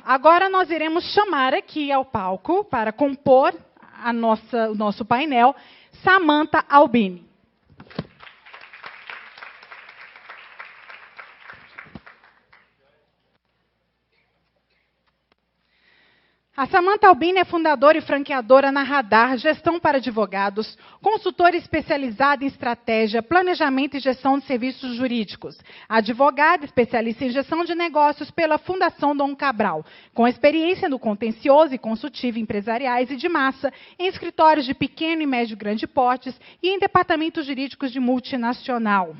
agora nós iremos chamar aqui ao palco, para compor o nosso painel, Samantha Albini. A Samantha Albini é fundadora e franqueadora na Radar Gestão para Advogados, consultora especializada em estratégia, planejamento e gestão de serviços jurídicos. Advogada especialista em gestão de negócios pela Fundação Dom Cabral, com experiência no contencioso e consultivo empresariais e de massa, em escritórios de pequeno e médio grande portes e em departamentos jurídicos de multinacional.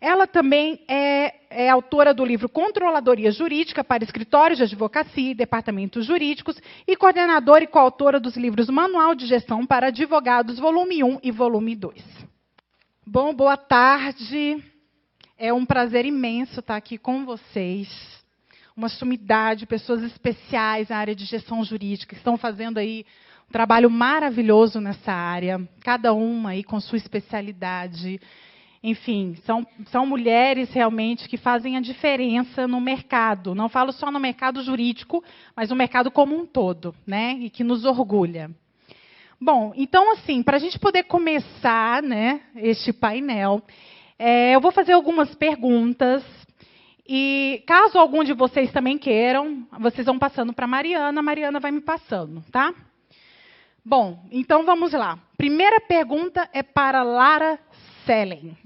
Ela também é autora do livro Controladoria Jurídica para Escritórios de Advocacia e Departamentos Jurídicos e coordenadora e coautora dos livros Manual de Gestão para Advogados, volume 1 e volume 2. Bom, boa tarde. É um prazer imenso estar aqui com vocês. Uma sumidade, pessoas especiais na área de gestão jurídica, que estão fazendo aí um trabalho maravilhoso nessa área, cada uma aí com sua especialidade. Enfim, são mulheres realmente que fazem a diferença no mercado. Não falo só no mercado jurídico, mas no mercado como um todo, né? E que nos orgulha. Bom, então, assim, para a gente poder começar, né, este painel, eu vou fazer algumas perguntas. E caso algum de vocês também queiram, vocês vão passando para a Mariana vai me passando, tá? Bom, então vamos lá. Primeira pergunta é para Lara Selen.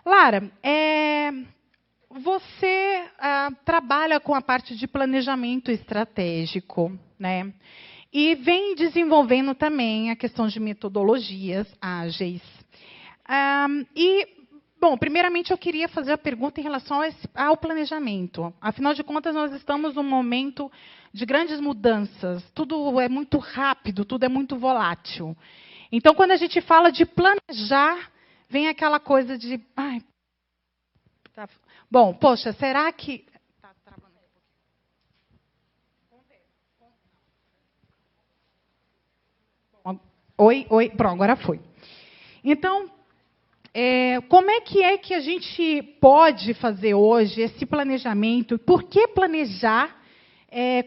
Lara, você trabalha com a parte de planejamento estratégico, né? E vem desenvolvendo também a questão de metodologias ágeis. Bom, primeiramente eu queria fazer a pergunta em relação ao planejamento. Afinal de contas, nós estamos num momento de grandes mudanças. Tudo é muito rápido, tudo é muito volátil. Então, quando a gente fala de planejar, vem aquela coisa de... Ai, tá, bom, poxa, será que... Tá travando um pouquinho. Oi, pronto, agora foi. Então, como é que a gente pode fazer hoje esse planejamento? Por que planejar?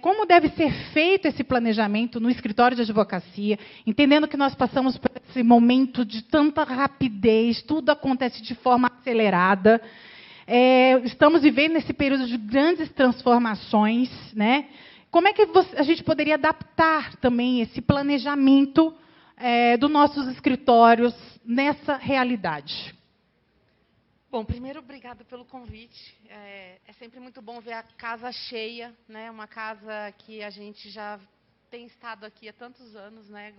Como deve ser feito esse planejamento no escritório de advocacia, entendendo que nós passamos por esse momento de tanta rapidez, tudo acontece de forma acelerada. Estamos vivendo esse período de grandes transformações, né? Como é que a gente poderia adaptar também esse planejamento dos nossos escritórios nessa realidade? Bom, primeiro, obrigada pelo convite. É sempre muito bom ver a casa cheia, né? Uma casa que a gente já tem estado aqui há tantos anos, né?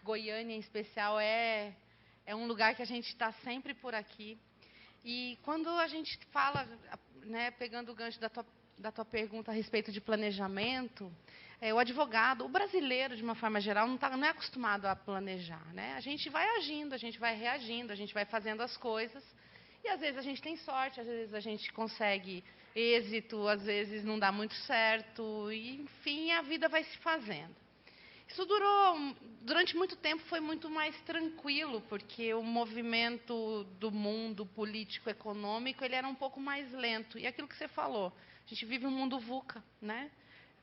Goiânia em especial, é um lugar que a gente está sempre por aqui. E quando a gente fala, né, pegando o gancho da tua pergunta a respeito de planejamento, o advogado, o brasileiro, de uma forma geral, não é acostumado a planejar, né? A gente vai agindo, a gente vai reagindo, a gente vai fazendo as coisas. E, às vezes, a gente tem sorte, às vezes a gente consegue êxito, às vezes não dá muito certo. E, enfim, a vida vai se fazendo. Isso durante muito tempo, foi muito mais tranquilo, porque o movimento do mundo político-econômico ele era um pouco mais lento. E aquilo que você falou, a gente vive um mundo VUCA, né?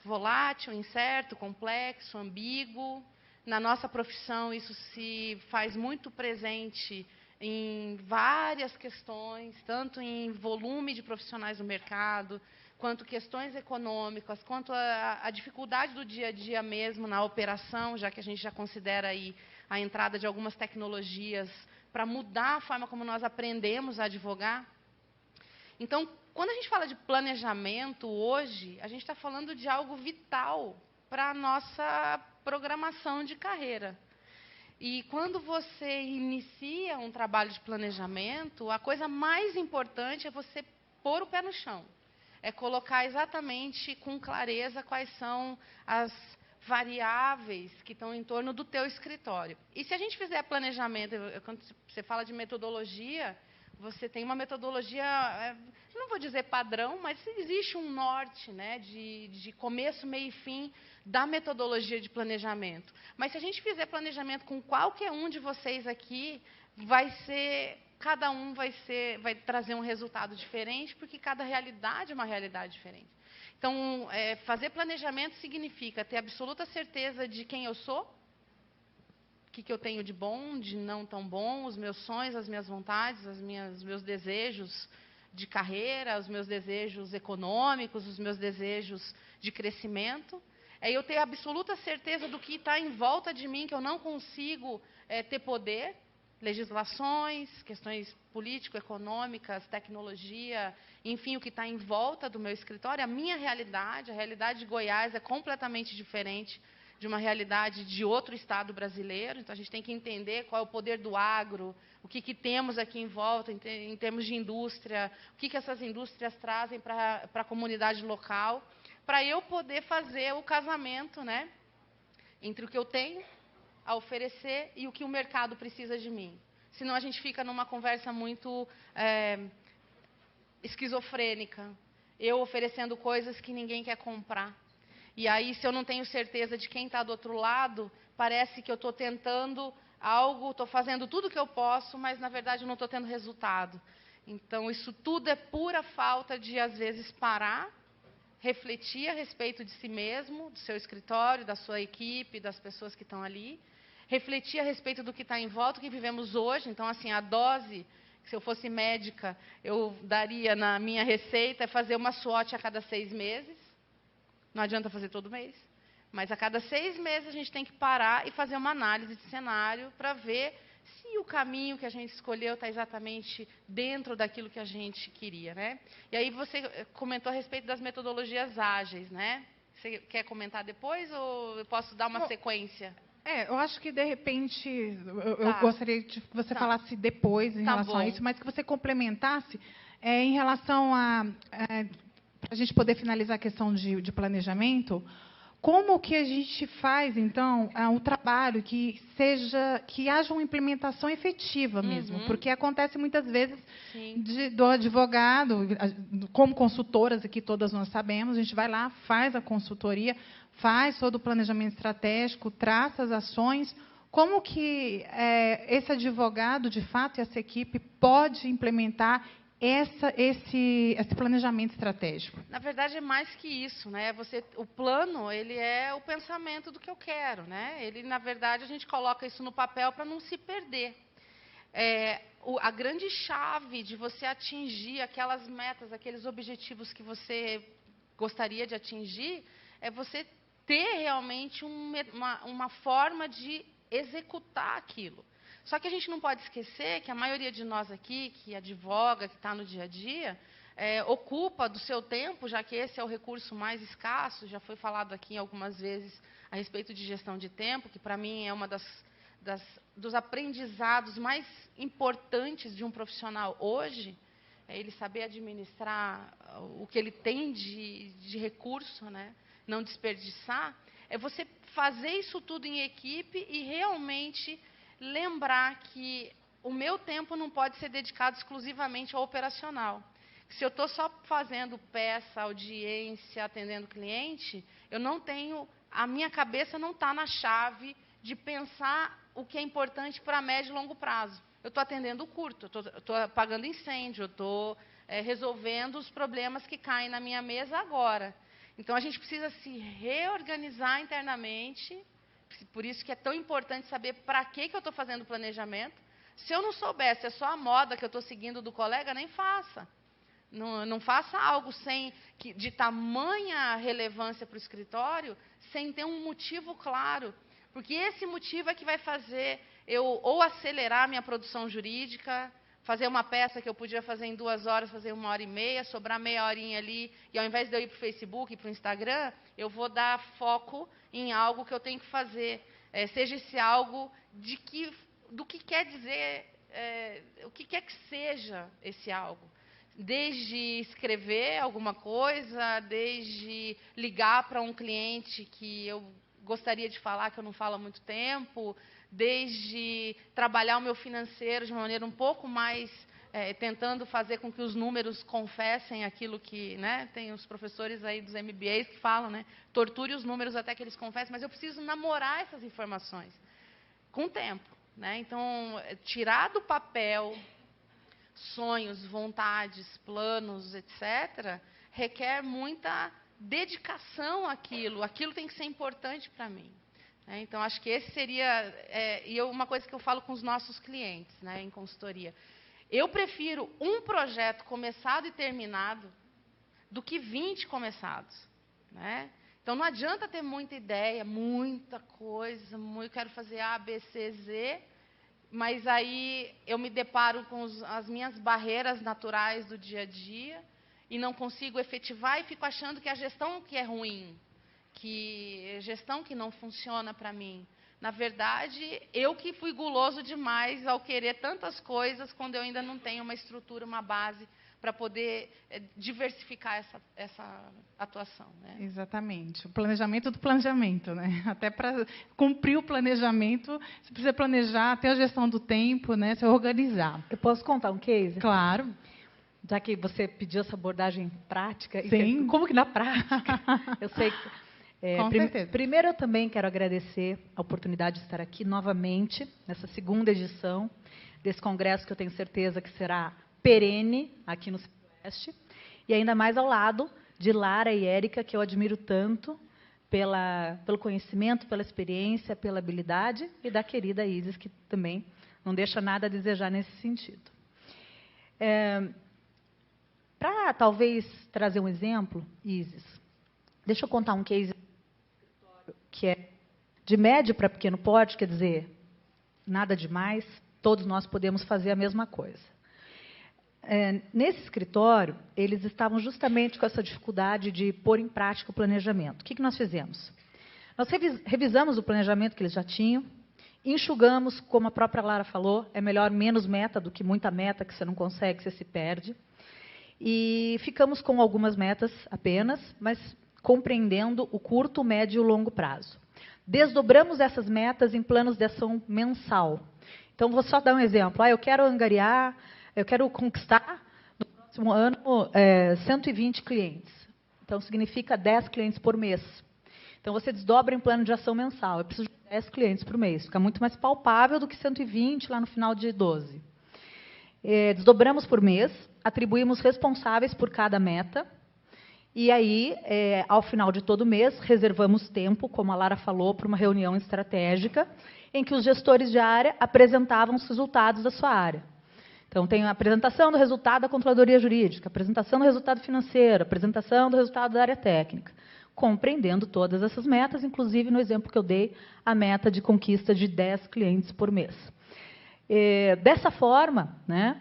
Volátil, incerto, complexo, ambíguo. Na nossa profissão, isso se faz muito presente em várias questões, tanto em volume de profissionais no mercado, quanto questões econômicas, quanto a dificuldade do dia a dia mesmo na operação, já que a gente já considera aí a entrada de algumas tecnologias para mudar a forma como nós aprendemos a advogar. Então, quando a gente fala de planejamento hoje, a gente está falando de algo vital para a nossa programação de carreira. E quando você inicia um trabalho de planejamento, a coisa mais importante é você pôr o pé no chão. É colocar exatamente com clareza quais são as variáveis que estão em torno do teu escritório. E se a gente fizer planejamento, quando você fala de metodologia, você tem uma metodologia, não vou dizer padrão, mas existe um norte, né, de começo, meio e fim da metodologia de planejamento. Mas se a gente fizer planejamento com qualquer um de vocês aqui, cada um vai trazer um resultado diferente, porque cada realidade é uma realidade diferente. Então, fazer planejamento significa ter absoluta certeza de quem eu sou, o que eu tenho de bom, de não tão bom, os meus sonhos, as minhas vontades, os meus desejos de carreira, os meus desejos econômicos, os meus desejos de crescimento. É eu ter absoluta certeza do que está em volta de mim, que eu não consigo ter poder, legislações, questões político-econômicas, tecnologia, enfim, o que está em volta do meu escritório. A minha realidade, a realidade de Goiás é completamente diferente de uma realidade de outro estado brasileiro. Então, a gente tem que entender qual é o poder do agro, o que temos aqui em volta, em termos de indústria, o que essas indústrias trazem para a comunidade local, para eu poder fazer o casamento, né, entre o que eu tenho a oferecer e o que o mercado precisa de mim. Senão, a gente fica numa conversa muito esquizofrênica, eu oferecendo coisas que ninguém quer comprar. E aí, se eu não tenho certeza de quem está do outro lado, parece que eu estou tentando algo, estou fazendo tudo o que eu posso, mas, na verdade, eu não estou tendo resultado. Então, isso tudo é pura falta de, às vezes, parar, refletir a respeito de si mesmo, do seu escritório, da sua equipe, das pessoas que estão ali, refletir a respeito do que está em volta, do que vivemos hoje. Então, assim, a dose, se eu fosse médica, eu daria na minha receita, é fazer uma SWOT a cada 6 meses. Não adianta fazer todo mês. Mas a cada 6 meses a gente tem que parar e fazer uma análise de cenário para ver se o caminho que a gente escolheu está exatamente dentro daquilo que a gente queria, né? E aí você comentou a respeito das metodologias ágeis, né? Você quer comentar depois ou eu posso dar uma sequência? Eu acho que, de repente, eu Tá. gostaria que você falasse depois em relação a isso, mas que você complementasse em relação a a gente poder finalizar a questão de planejamento, como que a gente faz, então, o trabalho que haja uma implementação efetiva mesmo? Porque acontece muitas vezes do advogado, como consultoras aqui todas nós sabemos, a gente vai lá, faz a consultoria, faz todo o planejamento estratégico, traça as ações. Como que esse advogado, de fato, e essa equipe pode implementar esse planejamento estratégico? Na verdade, é mais que isso, né? O plano, ele é o pensamento do que eu quero, né? Ele, na verdade, a gente coloca isso no papel para não se perder. A grande chave de você atingir aquelas metas, aqueles objetivos que você gostaria de atingir, é você ter realmente uma forma de executar aquilo. Só que a gente não pode esquecer que a maioria de nós aqui, que advoga, que está no dia a dia, ocupa do seu tempo, já que esse é o recurso mais escasso, já foi falado aqui algumas vezes a respeito de gestão de tempo, que para mim é uma dos aprendizados mais importantes de um profissional hoje, é ele saber administrar o que ele tem de recurso, né? Não desperdiçar, é você fazer isso tudo em equipe e realmente lembrar que o meu tempo não pode ser dedicado exclusivamente ao operacional. Se eu estou só fazendo peça, audiência, atendendo cliente, eu não tenho, a minha cabeça não está na chave de pensar o que é importante para médio e longo prazo. Eu estou atendendo o curto, estou apagando incêndio, eu estou resolvendo os problemas que caem na minha mesa agora. Então, a gente precisa se reorganizar internamente. Por isso que é tão importante saber para que eu estou fazendo o planejamento. Se eu não soubesse, é só a moda que eu estou seguindo do colega, nem faça. Não faça algo de tamanha relevância para o escritório, sem ter um motivo claro. Porque esse motivo é que vai fazer eu ou acelerar a minha produção jurídica, fazer uma peça que eu podia fazer em 2 horas, fazer 1h30, sobrar meia horinha ali, e ao invés de eu ir para o Facebook e para o Instagram, eu vou dar foco em algo que eu tenho que fazer. Seja esse algo do que quer dizer, o que quer que seja esse algo. Desde escrever alguma coisa, desde ligar para um cliente que eu gostaria de falar, que eu não falo há muito tempo, desde trabalhar o meu financeiro de uma maneira um pouco mais, tentando fazer com que os números confessem aquilo que, né, tem os professores aí dos MBAs que falam, né, torture os números até que eles confessem, mas eu preciso namorar essas informações com o tempo, né? Então, tirar do papel sonhos, vontades, planos, etc., requer muita dedicação àquilo. Aquilo tem que ser importante para mim. Né? Então, acho que esse seria... uma coisa que eu falo com os nossos clientes, né, em consultoria. Eu prefiro um projeto começado e terminado do que 20 começados. Né? Então, não adianta ter muita ideia, muita coisa, eu quero fazer A, B, C, Z, mas aí eu me deparo com as minhas barreiras naturais do dia a dia e não consigo efetivar e fico achando que a gestão que é ruim, que a gestão que não funciona para mim. Na verdade, eu que fui guloso demais ao querer tantas coisas quando eu ainda não tenho uma estrutura, uma base para poder diversificar essa atuação. Né? Exatamente. O planejamento do planejamento. Né? Até para cumprir o planejamento, você precisa planejar até a gestão do tempo, né? Se organizar. Eu posso contar um case? Claro. Já que você pediu essa abordagem prática. Sim. Como que na prática? Eu sei que... Com certeza. Primeiro, eu também quero agradecer a oportunidade de estar aqui novamente, nessa segunda edição desse congresso, que eu tenho certeza que será perene aqui no Centro-Oeste, e ainda mais ao lado de Lara e Érica, que eu admiro tanto pelo conhecimento, pela experiência, pela habilidade, e da querida Isis, que também não deixa nada a desejar nesse sentido. Para talvez trazer um exemplo, Isis, deixa eu contar um case que é de médio para pequeno porte, quer dizer, nada demais, todos nós podemos fazer a mesma coisa. Nesse escritório, eles estavam justamente com essa dificuldade de pôr em prática o planejamento. O que nós fizemos? Nós revisamos o planejamento que eles já tinham, enxugamos, como a própria Lara falou, é melhor menos meta do que muita meta que você não consegue, você se perde. E ficamos com algumas metas apenas, mas compreendendo o curto, médio e longo prazo. Desdobramos essas metas em planos de ação mensal. Então, vou só dar um exemplo. Eu quero angariar, eu quero conquistar, no próximo ano, 120 clientes. Então, significa 10 clientes por mês. Então, você desdobra em plano de ação mensal. Eu preciso de 10 clientes por mês. Fica muito mais palpável do que 120 lá no final de 12. Desdobramos por mês, atribuímos responsáveis por cada meta, e aí, ao final de todo mês, reservamos tempo, como a Lara falou, para uma reunião estratégica, em que os gestores de área apresentavam os resultados da sua área. Então, tem a apresentação do resultado da controladoria jurídica, apresentação do resultado financeiro, apresentação do resultado da área técnica, compreendendo todas essas metas, inclusive, no exemplo que eu dei, a meta de conquista de 10 clientes por mês. Dessa forma, né,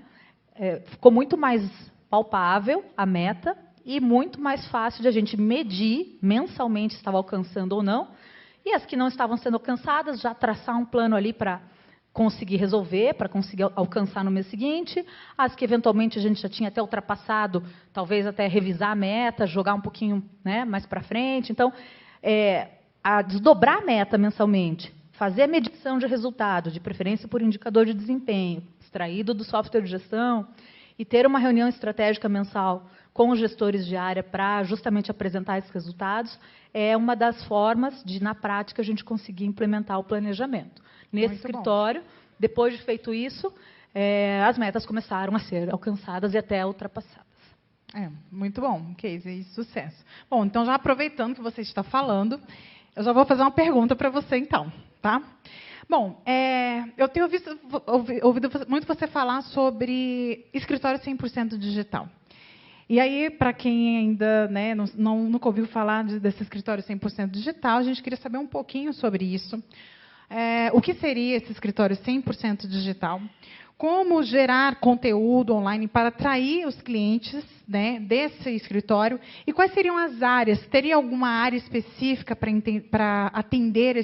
ficou muito mais palpável a meta, e muito mais fácil de a gente medir mensalmente se estava alcançando ou não, e as que não estavam sendo alcançadas, já traçar um plano ali para conseguir resolver, para conseguir alcançar no mês seguinte, as que eventualmente a gente já tinha até ultrapassado, talvez até revisar a meta, jogar um pouquinho, né, mais para frente. Então, a desdobrar a meta mensalmente, fazer a medição de resultado, de preferência por indicador de desempenho, extraído do software de gestão, e ter uma reunião estratégica mensal com os gestores de área para justamente apresentar esses resultados, é uma das formas de, na prática, a gente conseguir implementar o planejamento. Nesse escritório, depois de feito isso, as metas começaram a ser alcançadas e até ultrapassadas. Muito bom, case e sucesso. Bom, então, já aproveitando que você está falando, eu já vou fazer uma pergunta para você, então. Tá? Bom, eu tenho ouvido muito você falar sobre escritório 100% digital. E aí, para quem ainda, né, nunca ouviu falar desse escritório 100% digital, a gente queria saber um pouquinho sobre isso. O que seria esse escritório 100% digital? Como gerar conteúdo online para atrair os clientes, né, desse escritório? E quais seriam as áreas? Teria alguma área específica para atender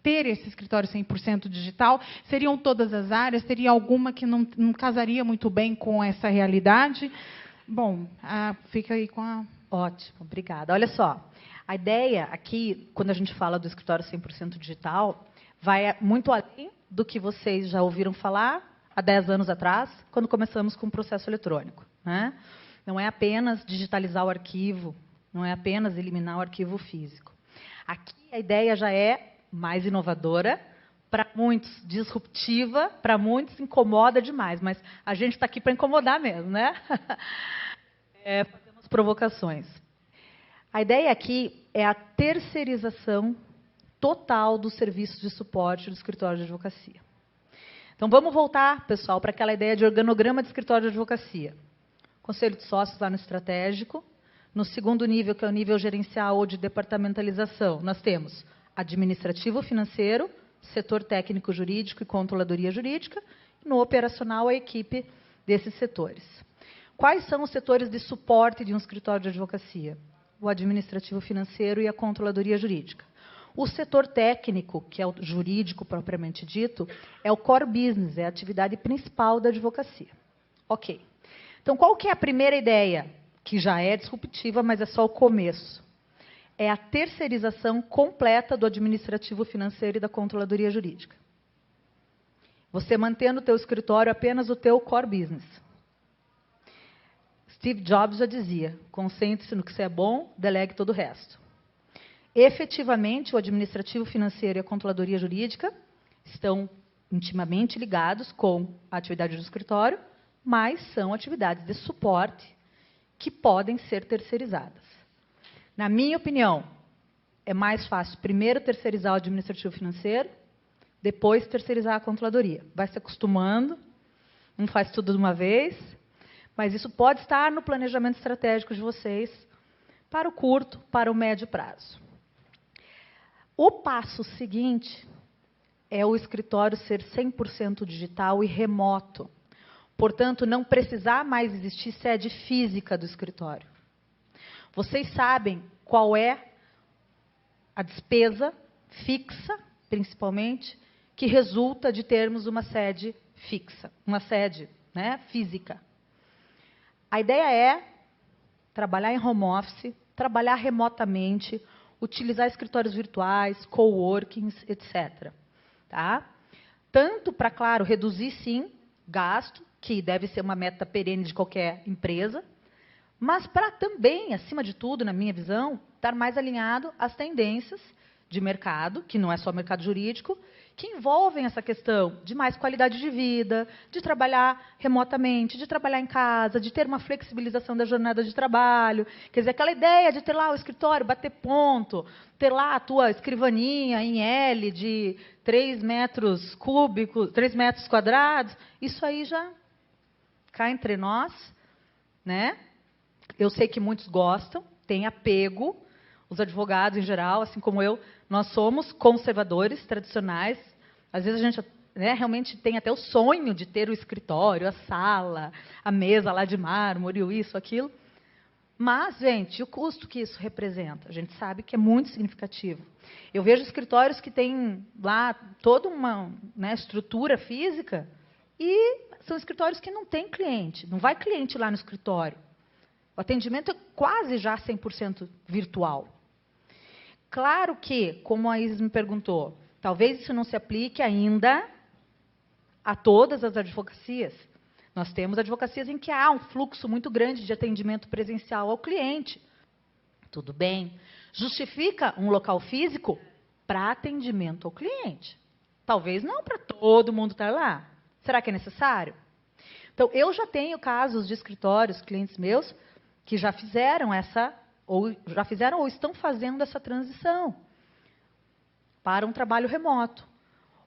ter esse escritório 100% digital? Seriam todas as áreas? Teria alguma que não casaria muito bem com essa realidade? Bom, fica aí com a... Ótimo, obrigada. Olha só, a ideia aqui, quando a gente fala do escritório 100% digital, vai muito além do que vocês já ouviram falar há 10 anos atrás, quando começamos com o processo eletrônico. Né? Não é apenas digitalizar o arquivo, não é apenas eliminar o arquivo físico. Aqui a ideia já é mais inovadora, para muitos disruptiva, para muitos incomoda demais, mas a gente está aqui para incomodar mesmo, né? Fazemos provocações. A ideia aqui é a terceirização total dos serviços de suporte do escritório de advocacia. Então, vamos voltar, pessoal, para aquela ideia de organograma de escritório de advocacia. Conselho de sócios lá no estratégico. No segundo nível, que é o nível gerencial ou de departamentalização, nós temos administrativo financeiro, setor técnico jurídico e controladoria jurídica. E no operacional, a equipe desses setores. Quais são os setores de suporte de um escritório de advocacia? O administrativo financeiro e a controladoria jurídica. O setor técnico, que é o jurídico propriamente dito, é o core business, é a atividade principal da advocacia. Ok. Então, qual que é a primeira ideia? Que já é disruptiva, mas é só o começo. É a terceirização completa do administrativo financeiro e da controladoria jurídica. Você mantendo no teu escritório apenas o teu core business. Steve Jobs já dizia, concentre-se no que você é bom, delegue todo o resto. Efetivamente, o administrativo financeiro e a controladoria jurídica estão intimamente ligados com a atividade do escritório, mas são atividades de suporte que podem ser terceirizadas. Na minha opinião, é mais fácil primeiro terceirizar o administrativo financeiro, depois terceirizar a controladoria. Vai se acostumando, não faz tudo de uma vez, mas isso pode estar no planejamento estratégico de vocês para o curto, para o médio prazo. O passo seguinte é o escritório ser 100% digital e remoto. Portanto, não precisar mais existir sede física do escritório. Vocês sabem qual é a despesa fixa, principalmente, que resulta de termos uma sede fixa, uma sede, né, física. A ideia é trabalhar em home office, trabalhar remotamente, utilizar escritórios virtuais, coworkings, etc. Tá? Tanto para, claro, reduzir, sim, gasto, que deve ser uma meta perene de qualquer empresa, mas para também, acima de tudo, na minha visão, estar mais alinhado às tendências de mercado, que não é só mercado jurídico, que envolvem essa questão de mais qualidade de vida, de trabalhar remotamente, de trabalhar em casa, de ter uma flexibilização da jornada de trabalho. Quer dizer, aquela ideia de ter lá o escritório, bater ponto, ter lá a tua escrivaninha em L de 3 metros cúbicos, 3 metros quadrados, isso aí já cá entre nós, né? Eu sei que muitos gostam, têm apego, os advogados em geral, assim como eu, nós somos conservadores, tradicionais. Às vezes a gente, né, realmente tem até o sonho de ter o escritório, a sala, a mesa lá de mármore, isso, aquilo. Mas, gente, o custo que isso representa, a gente sabe que é muito significativo. Eu vejo escritórios que têm lá toda uma, né, estrutura física e são escritórios que não têm cliente, não vai cliente lá no escritório. O atendimento é quase já 100% virtual. Claro que, como a Isis me perguntou, talvez isso não se aplique ainda a todas as advocacias. Nós temos advocacias em que há um fluxo muito grande de atendimento presencial ao cliente. Tudo bem. Justifica um local físico para atendimento ao cliente. Talvez não para todo mundo estar lá. Será que é necessário? Então, eu já tenho casos de escritórios, clientes meus, que já fizeram ou estão fazendo essa transição para um trabalho remoto.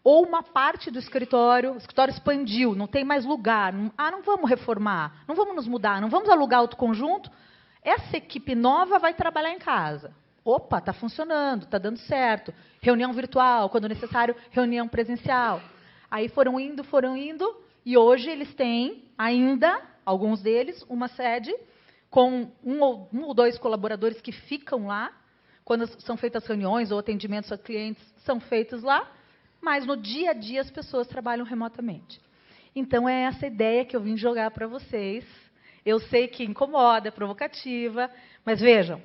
Ou uma parte do escritório, o escritório expandiu, não tem mais lugar. Não vamos reformar, não vamos nos mudar, não vamos alugar outro conjunto. Essa equipe nova vai trabalhar em casa. Opa, está funcionando, está dando certo. Reunião virtual, quando necessário, reunião presencial. Aí foram indo, e hoje eles têm ainda, alguns deles, uma sede com um ou dois colaboradores que ficam lá, quando são feitas reuniões ou atendimentos a clientes, são feitos lá, mas no dia a dia as pessoas trabalham remotamente. Então, é essa ideia que eu vim jogar para vocês. Eu sei que incomoda, é provocativa, mas vejam,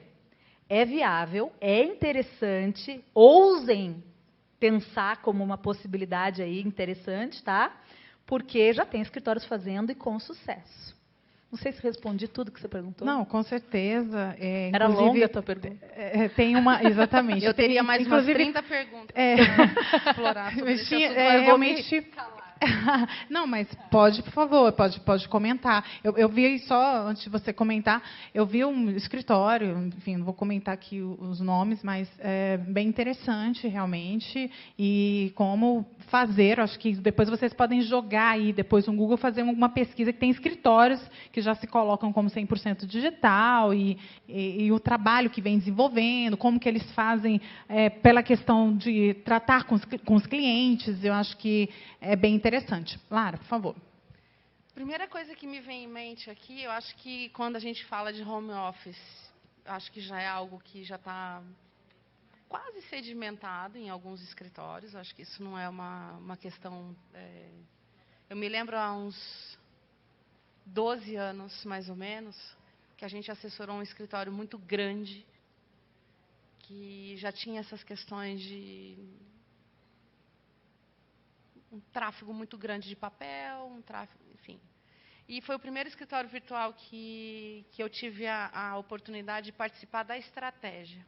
é viável, é interessante, ousem pensar como uma possibilidade aí interessante, tá? Porque já tem escritórios fazendo e com sucesso. Não sei se respondi tudo que você perguntou. Não, com certeza. Era longa a tua pergunta. Tem uma, exatamente. Eu teria mais umas 30 perguntas para explorar sobre esse assunto, mas realmente, Não, mas pode, por favor, pode comentar. Eu vi só, antes de você comentar, eu vi um escritório, enfim, não vou comentar aqui os nomes, mas é bem interessante, realmente, e como fazer, acho que depois vocês podem jogar aí, depois no Google, fazer uma pesquisa que tem escritórios que já se colocam como 100% digital, e o trabalho que vem desenvolvendo, como que eles fazem pela questão de tratar com os clientes, eu acho que é bem interessante. Lara, por favor. Primeira coisa que me vem em mente aqui, eu acho que quando a gente fala de home office, acho que já é algo que já está quase sedimentado em alguns escritórios. Acho que isso não é uma questão... Eu me lembro há uns 12 anos, mais ou menos, que a gente assessorou um escritório muito grande, que já tinha essas questões de um tráfego muito grande de papel, enfim. E foi o primeiro escritório virtual que eu tive a oportunidade de participar da estratégia.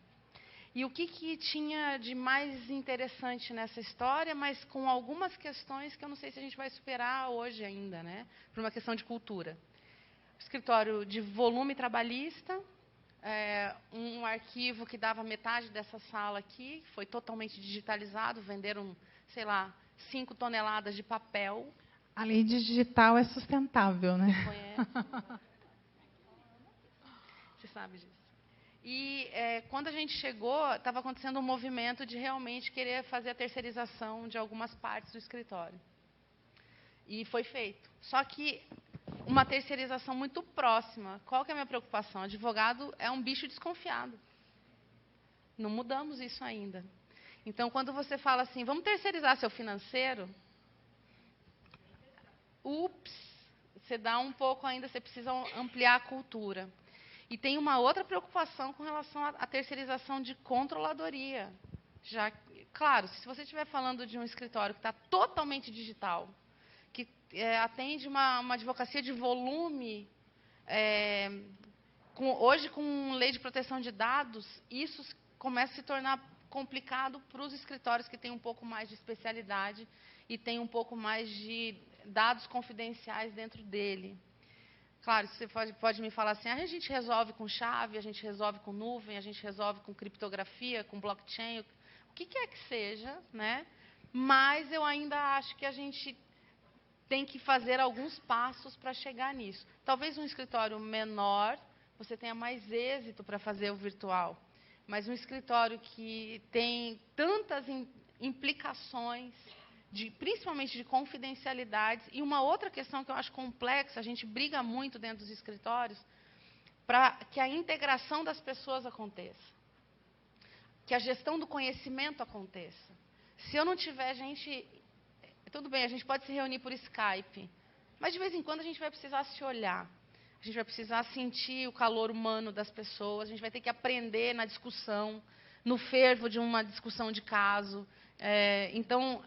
E o que tinha de mais interessante nessa história, mas com algumas questões que eu não sei se a gente vai superar hoje ainda, né? Por uma questão de cultura. Escritório de volume trabalhista, um arquivo que dava metade dessa sala aqui, foi totalmente digitalizado, venderam, sei lá, 5 toneladas de papel. A lei digital é sustentável, né? Você conhece? Você sabe disso. E quando a gente chegou, estava acontecendo um movimento de realmente querer fazer a terceirização de algumas partes do escritório. E foi feito. Só que uma terceirização muito próxima. Qual que é a minha preocupação? Advogado é um bicho desconfiado. Não mudamos isso ainda. Então, quando você fala assim, vamos terceirizar seu financeiro, você dá um pouco ainda, você precisa ampliar a cultura. E tem uma outra preocupação com relação à terceirização de controladoria. Claro, se você estiver falando de um escritório que está totalmente digital, que atende uma advocacia de volume, hoje com lei de proteção de dados, isso começa a se tornar complicado para os escritórios que têm um pouco mais de especialidade e têm um pouco mais de dados confidenciais dentro dele. Claro, você pode me falar assim, a gente resolve com chave, a gente resolve com nuvem, a gente resolve com criptografia, com blockchain, o que quer que seja, né? Mas eu ainda acho que a gente tem que fazer alguns passos para chegar nisso. Talvez um escritório menor, você tenha mais êxito para fazer o virtual. Mas um escritório que tem tantas implicações, principalmente de confidencialidades, e uma outra questão que eu acho complexa, a gente briga muito dentro dos escritórios, para que a integração das pessoas aconteça, que a gestão do conhecimento aconteça. Se eu não tiver gente... Tudo bem, a gente pode se reunir por Skype, mas de vez em quando a gente vai precisar se olhar. A gente vai precisar sentir o calor humano das pessoas, a gente vai ter que aprender na discussão, no fervo de uma discussão de caso. Então,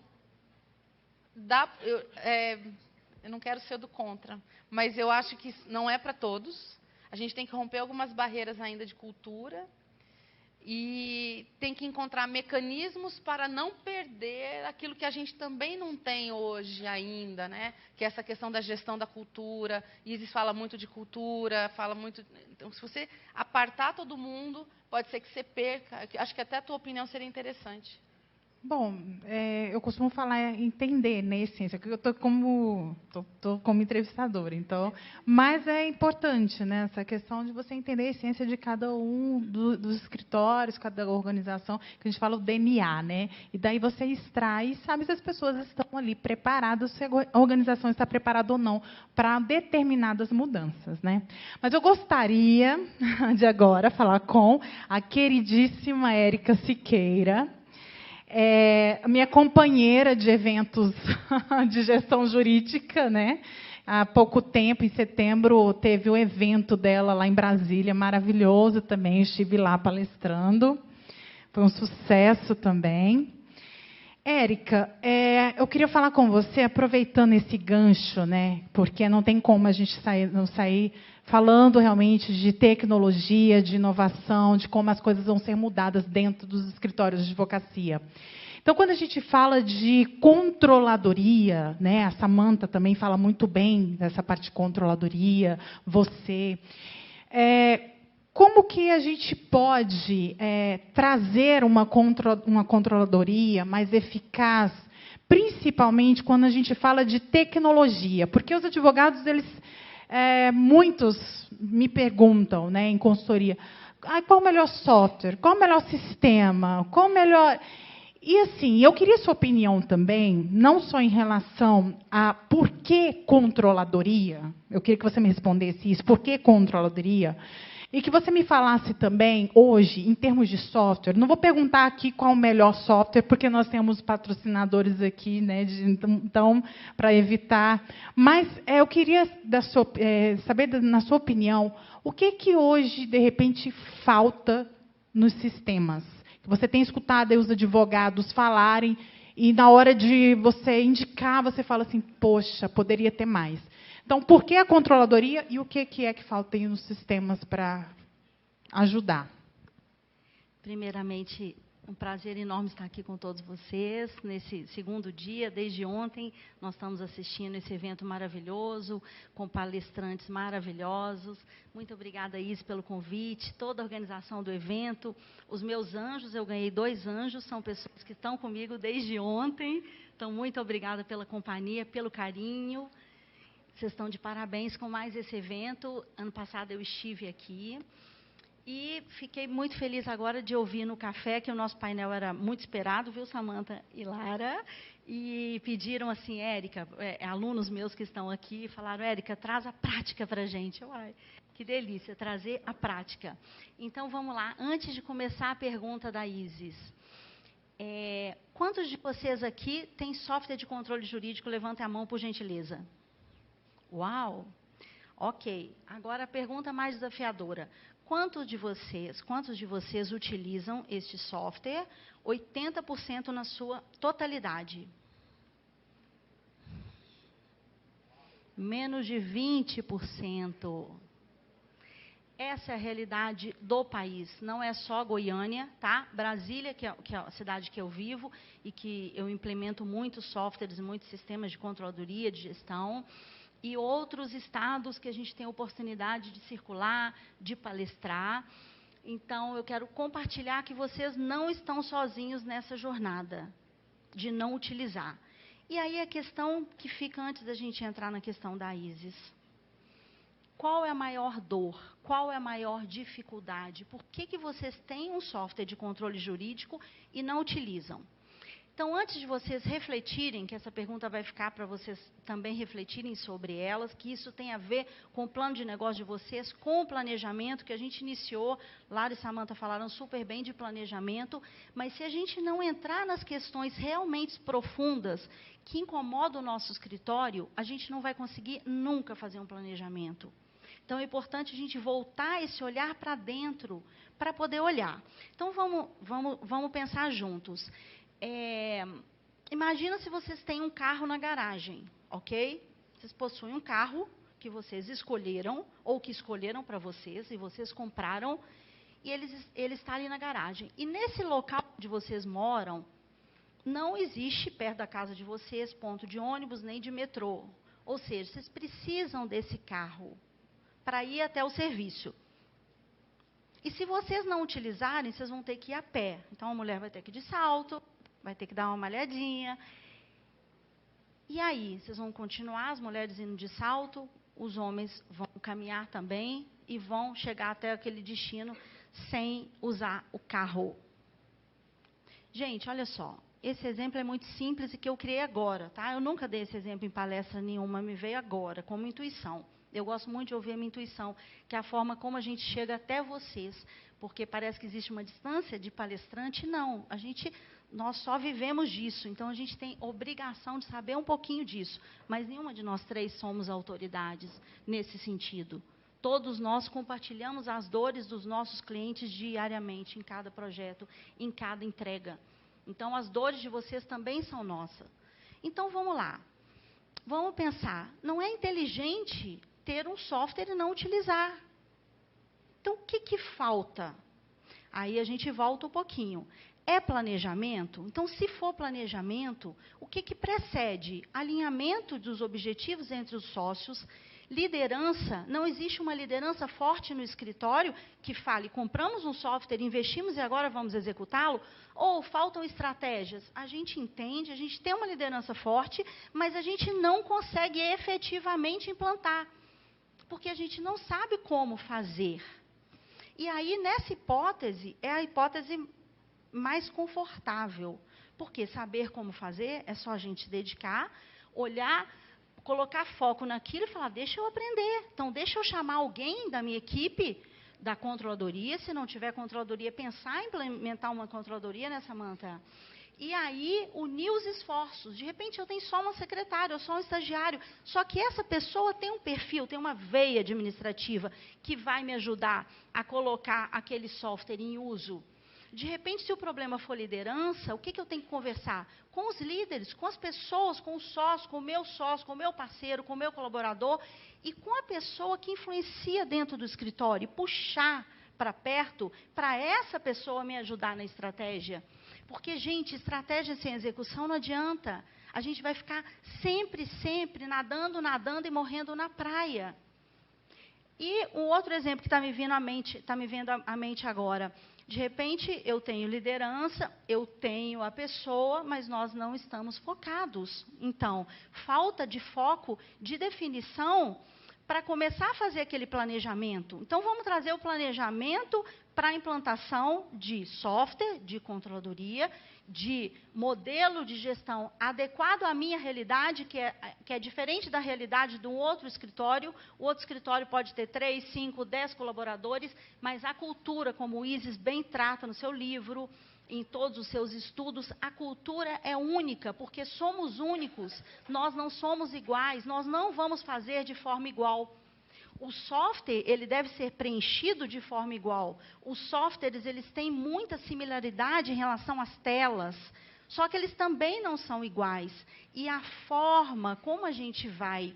eu não quero ser do contra, mas eu acho que não é para todos. A gente tem que romper algumas barreiras ainda de cultura e tem que encontrar mecanismos para não perder aquilo que a gente também não tem hoje ainda, né? Que é essa questão da gestão da cultura. Isis fala muito de cultura, fala muito... Então, se você apartar todo mundo, pode ser que você perca. Acho que até a tua opinião seria interessante. Bom, eu costumo falar entender, né, essência, que eu estou como entrevistadora, então, mas é importante, né, essa questão de você entender a essência de cada um dos escritórios, cada organização, que a gente fala o DNA, né, e daí você extrai e sabe se as pessoas estão ali preparadas, se a organização está preparada ou não para determinadas mudanças, né. Mas eu gostaria de agora falar com a queridíssima Érica Siqueira, minha companheira de eventos de gestão jurídica, né? Há pouco tempo, em setembro, teve o evento dela lá em Brasília, maravilhoso também, estive lá palestrando, foi um sucesso também. Érica, eu queria falar com você, aproveitando esse gancho, né? Porque não tem como a gente não sair falando realmente de tecnologia, de inovação, de como as coisas vão ser mudadas dentro dos escritórios de advocacia. Então, quando a gente fala de controladoria, né, a Samantha também fala muito bem dessa parte de controladoria, você. Como que a gente pode trazer uma controladoria mais eficaz, principalmente quando a gente fala de tecnologia? Porque os advogados, muitos me perguntam, né, em consultoria, qual o melhor software, qual o melhor sistema, qual o melhor... E, assim, eu queria sua opinião também, não só em relação a por que controladoria, eu queria que você me respondesse isso, por que controladoria, e que você me falasse também, hoje, em termos de software, não vou perguntar aqui qual o melhor software, porque nós temos patrocinadores aqui, né, então, para evitar. Mas eu queria saber, na sua opinião, o que hoje, de repente, falta nos sistemas? Você tem escutado aí os advogados falarem, e na hora de você indicar, você fala assim, poxa, poderia ter mais. Então, por que a controladoria e o que é que falta aí nos sistemas para ajudar? Primeiramente, um prazer enorme estar aqui com todos vocês, nesse segundo dia. Desde ontem, nós estamos assistindo esse evento maravilhoso, com palestrantes maravilhosos. Muito obrigada, Isis, pelo convite, toda a organização do evento. Os meus anjos, eu ganhei 2 anjos, são pessoas que estão comigo desde ontem. Então, muito obrigada pela companhia, pelo carinho. Vocês estão de parabéns com mais esse evento. Ano passado eu estive aqui. E fiquei muito feliz agora de ouvir no café que o nosso painel era muito esperado, viu, Samantha e Lara? E pediram assim, Érica, alunos meus que estão aqui, falaram, Érica, traz a prática para a gente. Ai, que delícia, trazer a prática. Então, vamos lá. Antes de começar a pergunta da Isis. Quantos de vocês aqui têm software de controle jurídico? Levantem a mão, por gentileza. Uau! Ok. Agora, a pergunta mais desafiadora. Quantos de vocês utilizam este software 80% na sua totalidade? Menos de 20%. Essa é a realidade do país, não é só Goiânia, tá? Brasília, que é a cidade que eu vivo e que eu implemento muitos softwares e muitos sistemas de controladoria, de gestão, e outros estados que a gente tem a oportunidade de circular, de palestrar. Então, eu quero compartilhar que vocês não estão sozinhos nessa jornada de não utilizar. E aí a questão que fica antes da gente entrar na questão da Isis. Qual é a maior dor? Qual é a maior dificuldade? Por que vocês têm um software de controle jurídico e não utilizam? Então, antes de vocês refletirem, que essa pergunta vai ficar para vocês também refletirem sobre elas, que isso tem a ver com o plano de negócio de vocês, com o planejamento que a gente iniciou. Lara e Samantha falaram super bem de planejamento, mas se a gente não entrar nas questões realmente profundas que incomodam o nosso escritório, a gente não vai conseguir nunca fazer um planejamento. Então, é importante a gente voltar esse olhar para dentro, para poder olhar. Então, vamos pensar juntos. Imagina se vocês têm um carro na garagem, ok? Vocês possuem um carro que vocês escolheram, ou que escolheram para vocês, e vocês compraram, e ele está ali na garagem. E nesse local onde vocês moram, não existe perto da casa de vocês ponto de ônibus nem de metrô. Ou seja, vocês precisam desse carro para ir até o serviço. E se vocês não utilizarem, vocês vão ter que ir a pé. Então, a mulher vai ter que ir de salto, vai ter que dar uma malhadinha. E aí, vocês vão continuar, as mulheres indo de salto, os homens vão caminhar também e vão chegar até aquele destino sem usar o carro. Gente, olha só, esse exemplo é muito simples e que eu criei agora, tá? Eu nunca dei esse exemplo em palestra nenhuma, me veio agora, como intuição. Eu gosto muito de ouvir a minha intuição, que é a forma como a gente chega até vocês, porque parece que existe uma distância de palestrante. Não, nós só vivemos disso, então a gente tem obrigação de saber um pouquinho disso, mas nenhuma de nós três somos autoridades nesse sentido. Todos nós compartilhamos as dores dos nossos clientes diariamente, em cada projeto, em cada entrega. Então, as dores de vocês também são nossas. Então, vamos lá. Vamos pensar, não é inteligente ter um software e não utilizar. Então, o que falta? Aí a gente volta um pouquinho. É planejamento? Então, se for planejamento, o que precede? Alinhamento dos objetivos entre os sócios, liderança. Não existe uma liderança forte no escritório que fale, compramos um software, investimos e agora vamos executá-lo? Ou faltam estratégias? A gente entende, a gente tem uma liderança forte, mas a gente não consegue efetivamente implantar, porque a gente não sabe como fazer. E aí, nessa hipótese, é a hipótese mais confortável, porque saber como fazer é só a gente se dedicar, olhar, colocar foco naquilo e falar, deixa eu aprender. Então, deixa eu chamar alguém da minha equipe, da controladoria, se não tiver controladoria, pensar em implementar uma controladoria nessa manta. E aí, unir os esforços. De repente, eu tenho só uma secretária, ou só um estagiário, só que essa pessoa tem um perfil, tem uma veia administrativa que vai me ajudar a colocar aquele software em uso. De repente, se o problema for liderança, o que eu tenho que conversar? Com os líderes, com as pessoas, com os sócios, com o meu parceiro, com o meu colaborador, e com a pessoa que influencia dentro do escritório, puxar para perto, para essa pessoa me ajudar na estratégia. Porque, gente, estratégia sem execução não adianta. A gente vai ficar sempre, sempre nadando e morrendo na praia. E um outro exemplo que está me vindo à mente agora. De repente, eu tenho liderança, eu tenho a pessoa, mas nós não estamos focados. Então, falta de foco, de definição, para começar a fazer aquele planejamento. Então, vamos trazer o planejamento para a implantação de software, de controladoria, de modelo de gestão adequado à minha realidade, que é diferente da realidade de um outro escritório. O outro escritório pode ter 3, 5, 10 colaboradores, mas a cultura, como o Isis bem trata no seu livro, em todos os seus estudos, a cultura é única, porque somos únicos, nós não somos iguais, nós não vamos fazer de forma igual. O software, ele deve ser preenchido de forma igual. Os softwares, eles têm muita similaridade em relação às telas, só que eles também não são iguais. E a forma como a gente vai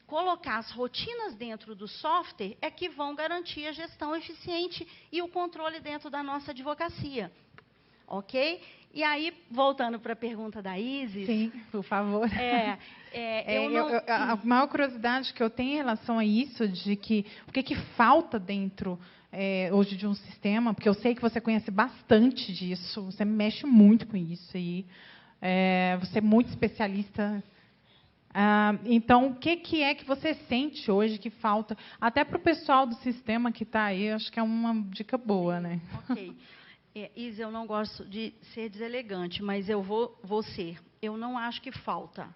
colocar as rotinas dentro do software é que vão garantir a gestão eficiente e o controle dentro da nossa advocacia. Ok? E aí, voltando para a pergunta da Isis... Sim, por favor. A maior curiosidade que eu tenho em relação a isso, de que o que falta dentro hoje de um sistema, porque eu sei que você conhece bastante disso, você mexe muito com isso, e você é muito especialista. Então, o que é que você sente hoje que falta? Até para o pessoal do sistema que está aí, acho que é uma dica boa, né? Ok. Isa, eu não gosto de ser deselegante, mas eu vou ser. Eu não acho que falta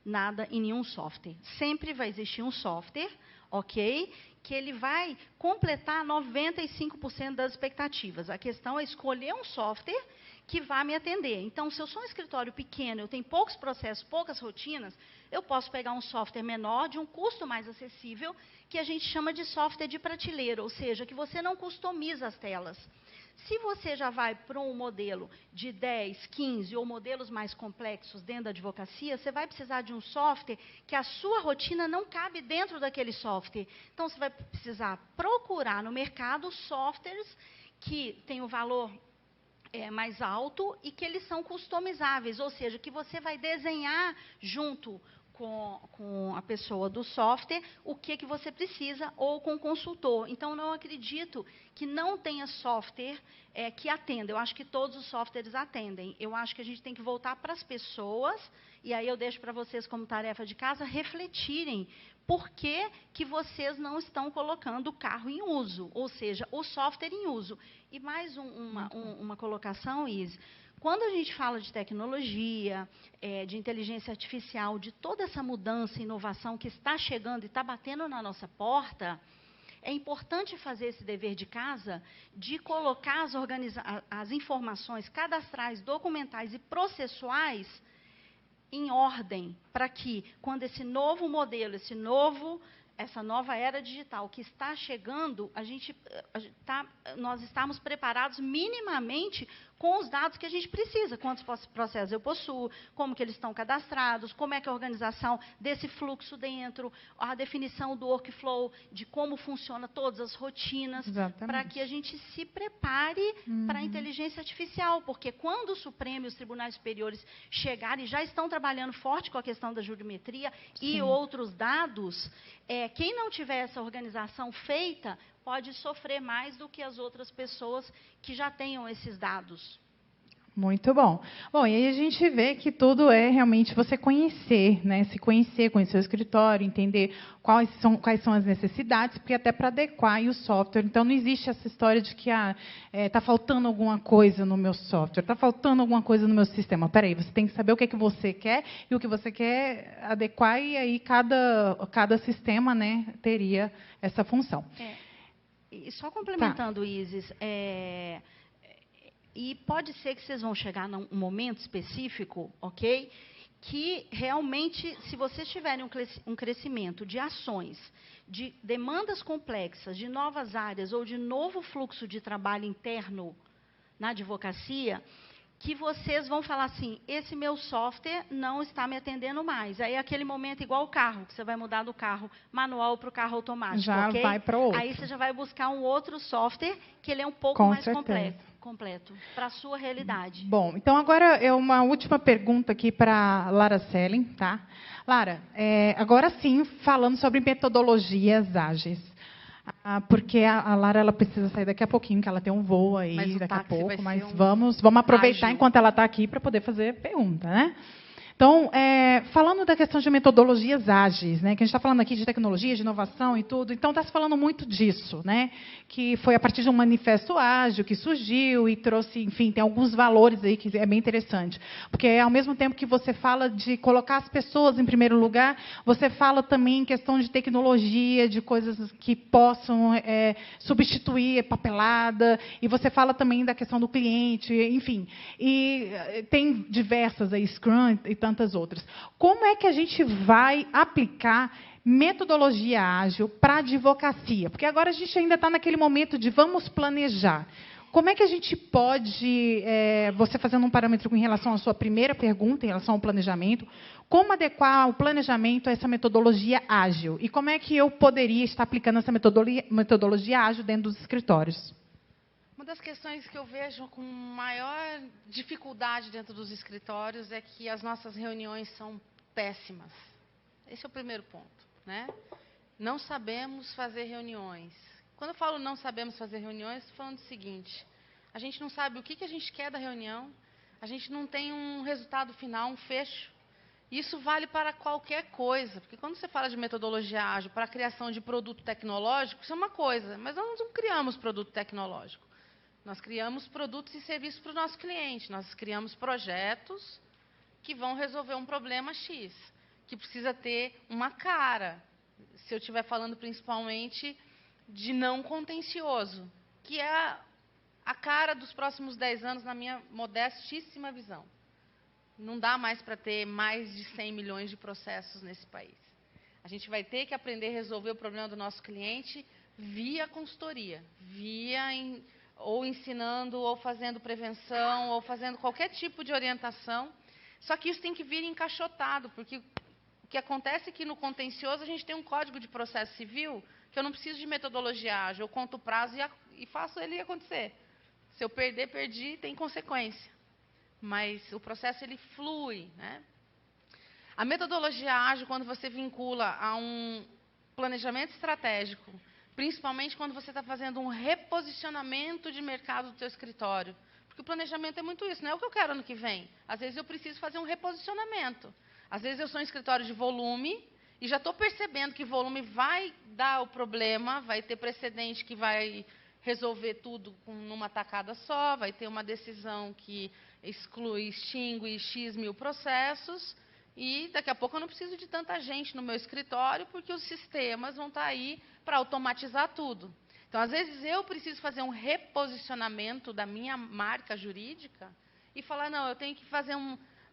nada em nenhum software. Sempre vai existir um software, ok? Que ele vai completar 95% das expectativas. A questão é escolher um software que vá me atender. Então, se eu sou um escritório pequeno, eu tenho poucos processos, poucas rotinas, eu posso pegar um software menor, de um custo mais acessível, que a gente chama de software de prateleira, ou seja, que você não customiza as telas. Se você já vai para um modelo de 10, 15 ou modelos mais complexos dentro da advocacia, você vai precisar de um software que a sua rotina não cabe dentro daquele software. Então, você vai precisar procurar no mercado softwares que têm o valor mais alto e que eles são customizáveis, ou seja, que você vai desenhar junto com a pessoa do software o que você precisa, ou com o consultor. Então, não acredito que não tenha software que atenda. Eu acho que todos os softwares atendem. Eu acho que a gente tem que voltar para as pessoas, e aí eu deixo para vocês, como tarefa de casa, refletirem por que vocês não estão colocando o carro em uso, ou seja, o software em uso. E mais uma colocação, Izzy. Quando a gente fala de tecnologia, de inteligência artificial, de toda essa mudança e inovação que está chegando e está batendo na nossa porta, é importante fazer esse dever de casa de colocar as informações cadastrais, documentais e processuais em ordem, para que, quando esse novo modelo, esse novo essa nova era digital que está chegando, nós estamos preparados minimamente com os dados que a gente precisa. Quantos processos eu possuo, como que eles estão cadastrados, como é que é a organização desse fluxo dentro, a definição do workflow, de como funciona todas as rotinas, para que a gente se prepare para a inteligência artificial. Porque quando o Supremo e os tribunais superiores chegarem, já estão trabalhando forte com a questão da jurimetria e outros dados, quem não tiver essa organização feita pode sofrer mais do que as outras pessoas que já tenham esses dados. Muito bom. Bom, e aí a gente vê que tudo é realmente você conhecer, né? Se conhecer, conhecer o escritório, entender quais são as necessidades, porque até para adequar o software. Então, não existe essa história de que está faltando alguma coisa no meu software, está faltando alguma coisa no meu sistema. Espera aí, você tem que saber o que é que você quer e o que você quer adequar, e aí cada sistema, né, teria essa função. E só complementando, Isis, e pode ser que vocês vão chegar num momento específico, ok? Que realmente, se vocês tiverem um crescimento de ações, de demandas complexas, de novas áreas ou de novo fluxo de trabalho interno na advocacia, que vocês vão falar assim, esse meu software não está me atendendo mais. Aí é aquele momento igual o carro, que você vai mudar do carro manual para o carro automático, já ok? vai para outro. Aí você já vai buscar um outro software que ele é um pouco mais completo para a sua realidade. Bom, então agora é uma última pergunta aqui para Lara Selling, tá? Lara, agora sim, falando sobre metodologias ágeis. Porque a Lara ela precisa sair daqui a pouquinho, que ela tem um voo aí daqui a pouco, mas vamos aproveitar enquanto ela está aqui para poder fazer pergunta, né? Então, falando da questão de metodologias ágeis, né, que a gente está falando aqui de tecnologia, de inovação e tudo, então está se falando muito disso, né, que foi a partir de um manifesto ágil que surgiu e trouxe, enfim, tem alguns valores aí que é bem interessante. Porque, ao mesmo tempo que você fala de colocar as pessoas em primeiro lugar, você fala também em questão de tecnologia, de coisas que possam substituir papelada, e você fala também da questão do cliente, enfim. E tem diversas aí, Scrum e tantas outras. Como é que a gente vai aplicar metodologia ágil para a advocacia? Porque agora a gente ainda está naquele momento de vamos planejar. Como é que a gente pode, você fazendo um parâmetro em relação à sua primeira pergunta, em relação ao planejamento, como adequar o planejamento a essa metodologia ágil? E como é que eu poderia estar aplicando essa metodologia ágil dentro dos escritórios? Uma das questões que eu vejo com maior dificuldade dentro dos escritórios é que as nossas reuniões são péssimas. Esse é o primeiro ponto, né? Não sabemos fazer reuniões. Quando eu falo não sabemos fazer reuniões, estou falando o seguinte: a gente não sabe o que a gente quer da reunião, a gente não tem um resultado final, um fecho. Isso vale para qualquer coisa, porque quando você fala de metodologia ágil para a criação de produto tecnológico, isso é uma coisa, mas nós não criamos produto tecnológico. Nós criamos produtos e serviços para o nosso cliente. Nós criamos projetos que vão resolver um problema X, que precisa ter uma cara. Se eu estiver falando principalmente de não contencioso, que é a cara dos próximos 10 anos, na minha modestíssima visão. Não dá mais para ter mais de 100 milhões de processos nesse país. A gente vai ter que aprender a resolver o problema do nosso cliente via consultoria, ou ensinando, ou fazendo prevenção, ou fazendo qualquer tipo de orientação. Só que isso tem que vir encaixotado, porque o que acontece é que no contencioso a gente tem um código de processo civil que eu não preciso de metodologia ágil, eu conto o prazo e faço ele acontecer. Se eu perder, perdi, tem consequência. Mas o processo ele flui, né? A metodologia ágil, quando você vincula a um planejamento estratégico, principalmente quando você está fazendo um reposicionamento de mercado do seu escritório. Porque o planejamento é muito isso, não é o que eu quero ano que vem. Às vezes eu preciso fazer um reposicionamento. Às vezes eu sou um escritório de volume e já estou percebendo que volume vai dar o problema, vai ter precedente que vai resolver tudo numa tacada só, vai ter uma decisão que extingue X mil processos. E daqui a pouco eu não preciso de tanta gente no meu escritório, porque os sistemas vão estar aí para automatizar tudo. Então, às vezes, eu preciso fazer um reposicionamento da minha marca jurídica e falar, não, eu tenho que fazer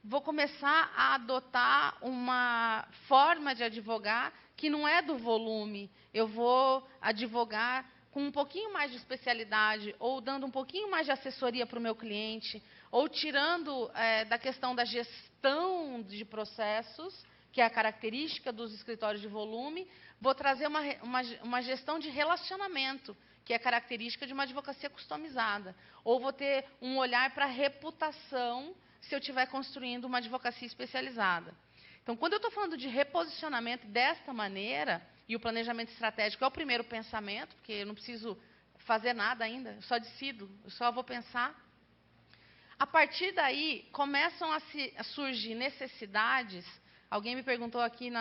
vou começar a adotar uma forma de advogar que não é do volume. Eu vou advogar com um pouquinho mais de especialidade, ou dando um pouquinho mais de assessoria para o meu cliente, ou tirando da questão da gestão de processos, que é a característica dos escritórios de volume, vou trazer uma gestão de relacionamento, que é a característica de uma advocacia customizada. Ou vou ter um olhar para a reputação, se eu estiver construindo uma advocacia especializada. Então, quando eu estou falando de reposicionamento desta maneira, e o planejamento estratégico é o primeiro pensamento, porque eu não preciso fazer nada ainda, eu só decido, eu só vou pensar. A partir daí, começam a surgir necessidades. Alguém me perguntou aqui,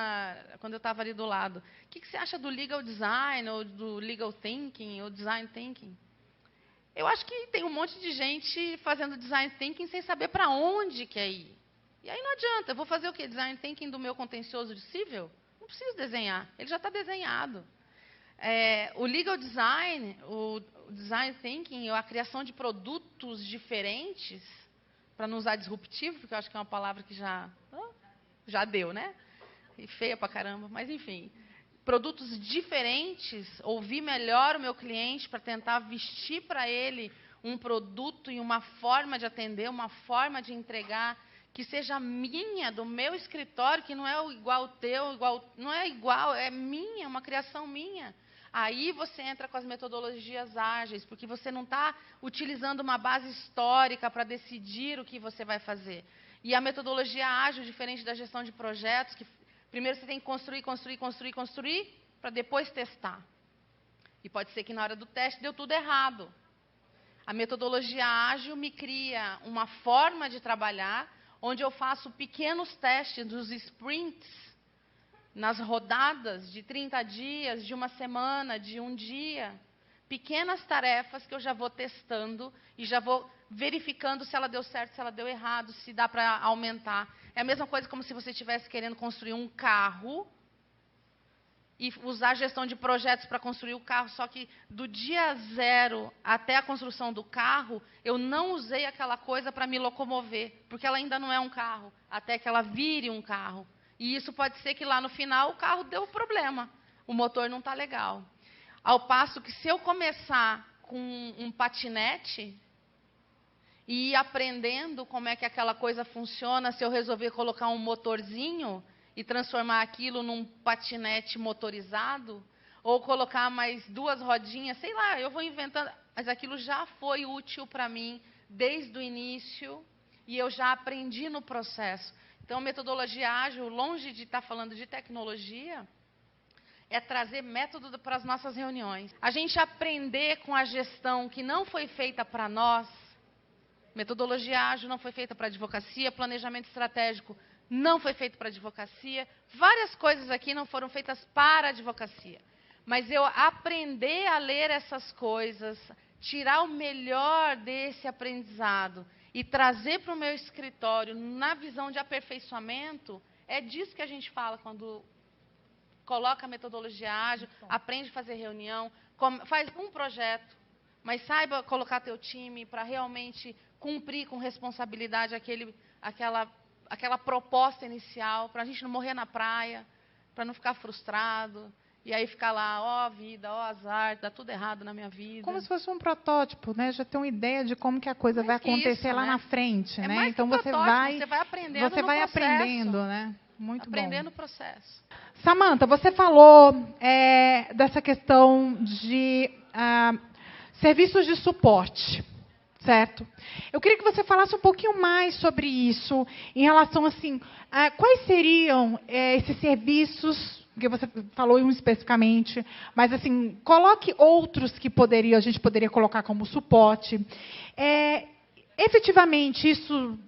quando eu estava ali do lado, o que você acha do legal design, ou do legal thinking, ou design thinking? Eu acho que tem um monte de gente fazendo design thinking sem saber para onde quer ir. E aí não adianta, eu vou fazer o quê? Design thinking do meu contencioso de civil? Não preciso desenhar, ele já está desenhado. O legal design, o design thinking, a criação de produtos diferentes, para não usar disruptivo, porque eu acho que é uma palavra que já deu, né? E feia pra caramba, mas enfim. Produtos diferentes, ouvir melhor o meu cliente para tentar vestir para ele um produto e uma forma de atender, uma forma de entregar que seja minha, do meu escritório, que não é igual ao teu, não é igual, é minha, uma criação minha. Aí você entra com as metodologias ágeis, porque você não está utilizando uma base histórica para decidir o que você vai fazer. E a metodologia ágil, diferente da gestão de projetos, que primeiro você tem que construir, para depois testar. E pode ser que na hora do teste deu tudo errado. A metodologia ágil me cria uma forma de trabalhar, onde eu faço pequenos testes dos sprints, nas rodadas de 30 dias, de uma semana, de um dia. Pequenas tarefas que eu já vou testando e já vou verificando se ela deu certo, se ela deu errado, se dá para aumentar. É a mesma coisa como se você estivesse querendo construir um carro e usar a gestão de projetos para construir o carro, só que do dia 0 até a construção do carro, eu não usei aquela coisa para me locomover, porque ela ainda não é um carro, até que ela vire um carro. E isso pode ser que lá no final o carro deu problema, o motor não está legal. Ao passo que se eu começar com um patinete e ir aprendendo como é que aquela coisa funciona, se eu resolver colocar um motorzinho e transformar aquilo num patinete motorizado, ou colocar mais 2 rodinhas, sei lá, eu vou inventando. Mas aquilo já foi útil para mim desde o início e eu já aprendi no processo. Então, a metodologia ágil, longe de estar falando de tecnologia, é trazer método para as nossas reuniões. A gente aprender com a gestão que não foi feita para nós. Metodologia ágil não foi feita para advocacia, planejamento estratégico não foi feito para advocacia. Várias coisas aqui não foram feitas para advocacia. Mas eu aprender a ler essas coisas, tirar o melhor desse aprendizado e trazer para o meu escritório na visão de aperfeiçoamento, é disso que a gente fala quando coloca a metodologia ágil, aprende a fazer reunião, faz um projeto, mas saiba colocar teu time para realmente cumprir com responsabilidade aquela proposta inicial, para a gente não morrer na praia, para não ficar frustrado, e aí ficar lá, ó vida, ó azar, dá tudo errado na minha vida. Como se fosse um protótipo, né? Já ter uma ideia de como que a coisa vai acontecer isso, lá né? na frente, É né? mais Então que você protótipo, vai aprendendo você no vai processo. aprendendo, né? Muito Aprendendo bom. o processo. Samantha, você falou dessa questão de serviços de suporte, certo? Eu queria que você falasse um pouquinho mais sobre isso, em relação assim, quais seriam esses serviços, que você falou um especificamente, mas assim, coloque outros que a gente poderia colocar como suporte. Efetivamente, isso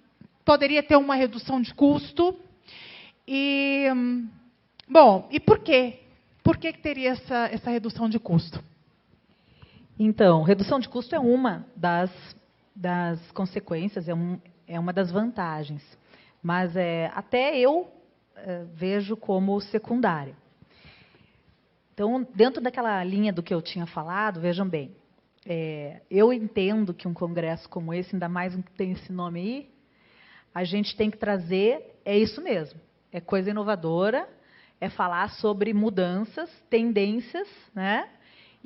poderia ter uma redução de custo. E, bom, e por quê? Por que teria essa redução de custo? Então, redução de custo é uma das consequências, é uma das vantagens. Mas até eu vejo como secundária. Então, dentro daquela linha do que eu tinha falado, vejam bem, eu entendo que um congresso como esse, ainda mais um que tem esse nome aí, a gente tem que trazer, é isso mesmo, é coisa inovadora, é falar sobre mudanças, tendências, né?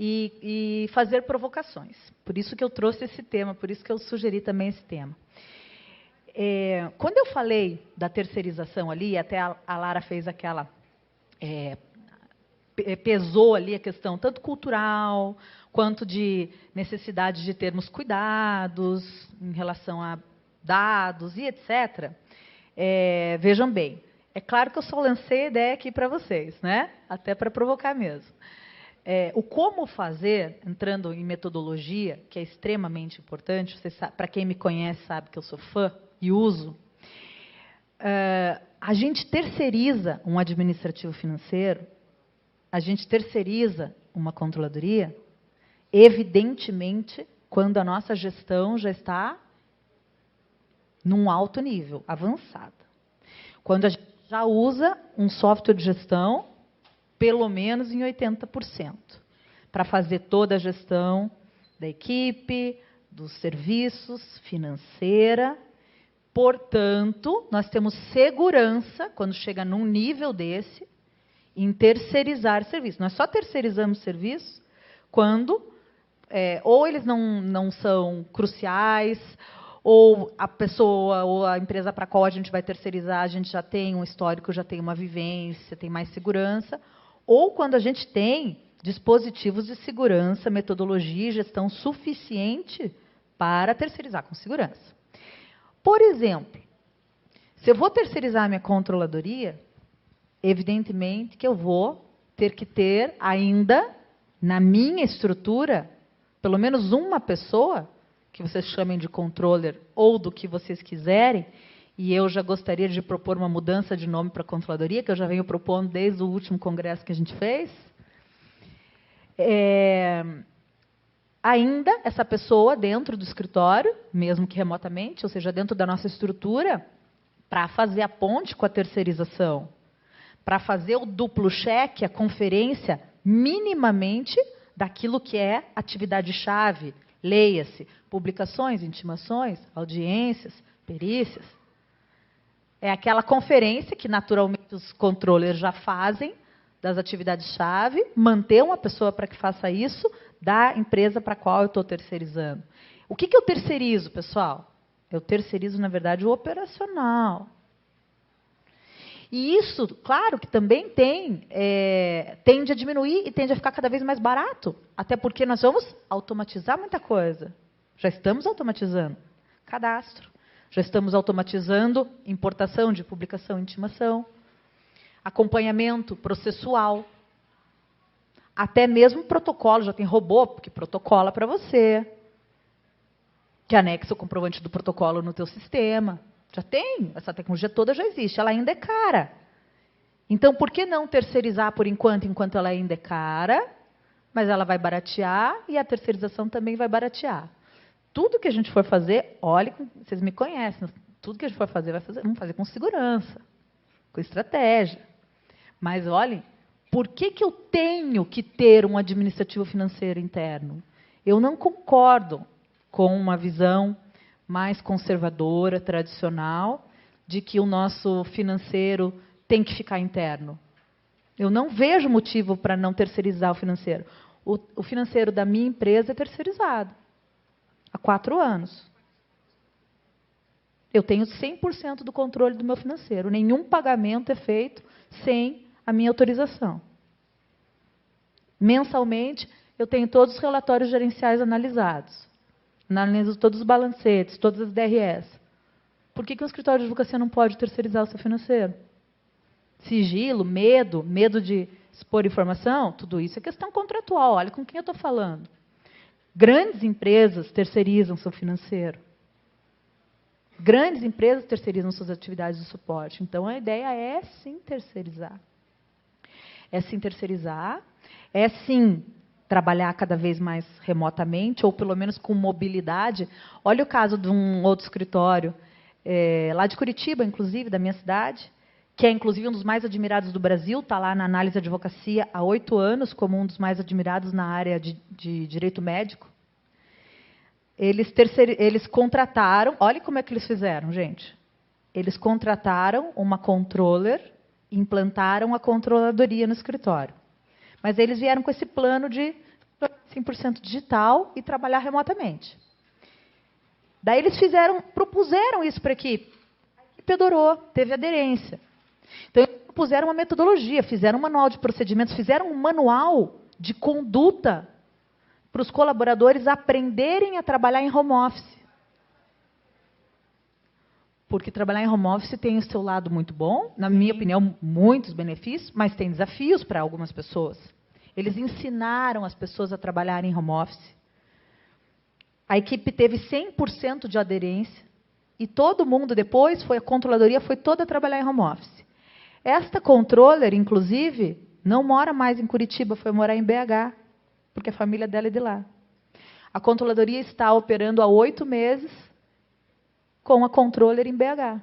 E fazer provocações. Por isso que eu trouxe esse tema, por isso que eu sugeri também esse tema. Quando eu falei da terceirização ali, até a Lara fez aquela... pesou ali a questão tanto cultural, quanto de necessidade de termos cuidados em relação a dados e etc. Vejam bem, é claro que eu só lancei a ideia aqui para vocês, né? Até para provocar mesmo. O como fazer, entrando em metodologia, que é extremamente importante, para quem me conhece sabe que eu sou fã e uso, a gente terceiriza um administrativo financeiro, a gente terceiriza uma controladoria, evidentemente, quando a nossa gestão já está num alto nível, avançada. Quando a gente já usa um software de gestão, pelo menos em 80%, para fazer toda a gestão da equipe, dos serviços, financeira. Portanto, nós temos segurança, quando chega num nível desse, em terceirizar serviço. Nós só terceirizamos serviço quando ou eles não são cruciais, ou a pessoa ou a empresa para a qual a gente vai terceirizar, a gente já tem um histórico, já tem uma vivência, tem mais segurança, ou quando a gente tem dispositivos de segurança, metodologia e gestão suficiente para terceirizar com segurança. Por exemplo, se eu vou terceirizar a minha controladoria, evidentemente que eu vou ter que ter ainda, na minha estrutura, pelo menos uma pessoa, que vocês chamem de controller ou do que vocês quiserem, e eu já gostaria de propor uma mudança de nome para a controladoria, que eu já venho propondo desde o último congresso que a gente fez. Ainda essa pessoa dentro do escritório, mesmo que remotamente, ou seja, dentro da nossa estrutura, para fazer a ponte com a terceirização, para fazer o duplo cheque, a conferência, minimamente, daquilo que é atividade-chave, leia-se, publicações, intimações, audiências, perícias. É aquela conferência que, naturalmente, os controllers já fazem, das atividades-chave, manter uma pessoa para que faça isso, da empresa para a qual eu estou terceirizando. O que eu terceirizo, pessoal? Eu terceirizo, na verdade, o operacional. E isso, claro, que também tende a diminuir e tende a ficar cada vez mais barato. Até porque nós vamos automatizar muita coisa. Já estamos automatizando cadastro. Já estamos automatizando importação de publicação e intimação. Acompanhamento processual. Até mesmo protocolo. Já tem robô que protocola para você. Que anexa o comprovante do protocolo no teu sistema. Já tem, essa tecnologia toda já existe, ela ainda é cara. Então, por que não terceirizar por enquanto ela ainda é cara, mas ela vai baratear e a terceirização também vai baratear. Tudo que a gente for fazer, olha, vocês me conhecem, tudo que a gente for fazer, vamos fazer com segurança, com estratégia. Mas, olhem, por que eu tenho que ter um administrativo financeiro interno? Eu não concordo com uma visão mais conservadora, tradicional, de que o nosso financeiro tem que ficar interno. Eu não vejo motivo para não terceirizar o financeiro. O financeiro da minha empresa é terceirizado. Há 4 anos. Eu tenho 100% do controle do meu financeiro. Nenhum pagamento é feito sem a minha autorização. Mensalmente, eu tenho todos os relatórios gerenciais analisados. Analiso todos os balancetes, todas as DRS. Por que um escritório de advocacia não pode terceirizar o seu financeiro? Sigilo, medo de expor informação, tudo isso é questão contratual. Olha com quem eu estou falando. Grandes empresas terceirizam seu financeiro. Grandes empresas terceirizam suas atividades de suporte. Então, a ideia é sim terceirizar. É sim terceirizar, é sim trabalhar cada vez mais remotamente, ou pelo menos com mobilidade. Olha o caso de um outro escritório, lá de Curitiba, inclusive, da minha cidade, que é, inclusive, um dos mais admirados do Brasil, está lá na análise de advocacia há 8 anos, como um dos mais admirados na área de direito médico. Eles contrataram, olha como é que eles fizeram, gente. Eles contrataram uma controller, implantaram a controladoria no escritório. Mas eles vieram com esse plano de 100% digital e trabalhar remotamente. Daí eles propuseram isso para a equipe. A equipe adorou, teve aderência. Então, eles propuseram uma metodologia, fizeram um manual de procedimentos, fizeram um manual de conduta para os colaboradores aprenderem a trabalhar em home office. Porque trabalhar em home office tem o seu lado muito bom, na minha opinião, muitos benefícios, mas tem desafios para algumas pessoas. Eles ensinaram as pessoas a trabalharem em home office. A equipe teve 100% de aderência e todo mundo depois, a controladoria foi toda trabalhar em home office. Esta controller, inclusive, não mora mais em Curitiba, foi morar em BH, porque a família dela é de lá. A controladoria está operando há 8 meses com a controller em BH.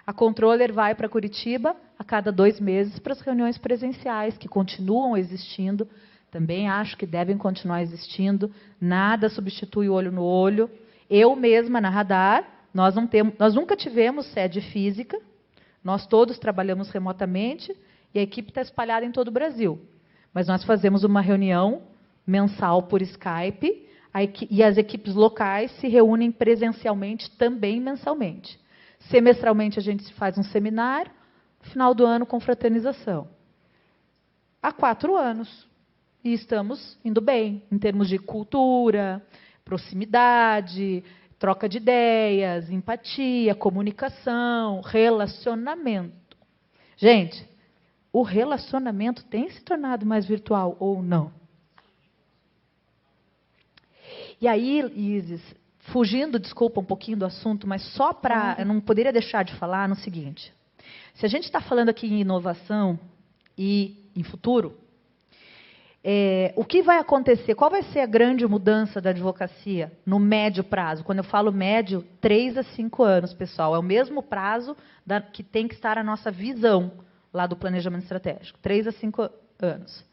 A controller vai para Curitiba a cada 2 meses para as reuniões presenciais, que continuam existindo. Também acho que devem continuar existindo. Nada substitui o olho no olho. Eu mesma, na Radar, nós nunca tivemos sede física. Nós todos trabalhamos remotamente e a equipe está espalhada em todo o Brasil. Mas nós fazemos uma reunião mensal por Skype e as equipes locais se reúnem presencialmente também mensalmente. Semestralmente a gente faz um seminário, final do ano confraternização. Há 4 anos. E estamos indo bem, em termos de cultura, proximidade, troca de ideias, empatia, comunicação, relacionamento. Gente, o relacionamento tem se tornado mais virtual ou não? E aí, Isis, fugindo, desculpa, um pouquinho do assunto, mas só para... Eu não poderia deixar de falar no seguinte. Se a gente está falando aqui em inovação e em futuro, o que vai acontecer? Qual vai ser a grande mudança da advocacia no médio prazo? Quando eu falo médio, 3 a 5 anos, pessoal. É o mesmo prazo que tem que estar a nossa visão lá do planejamento estratégico. 3 a 5 anos.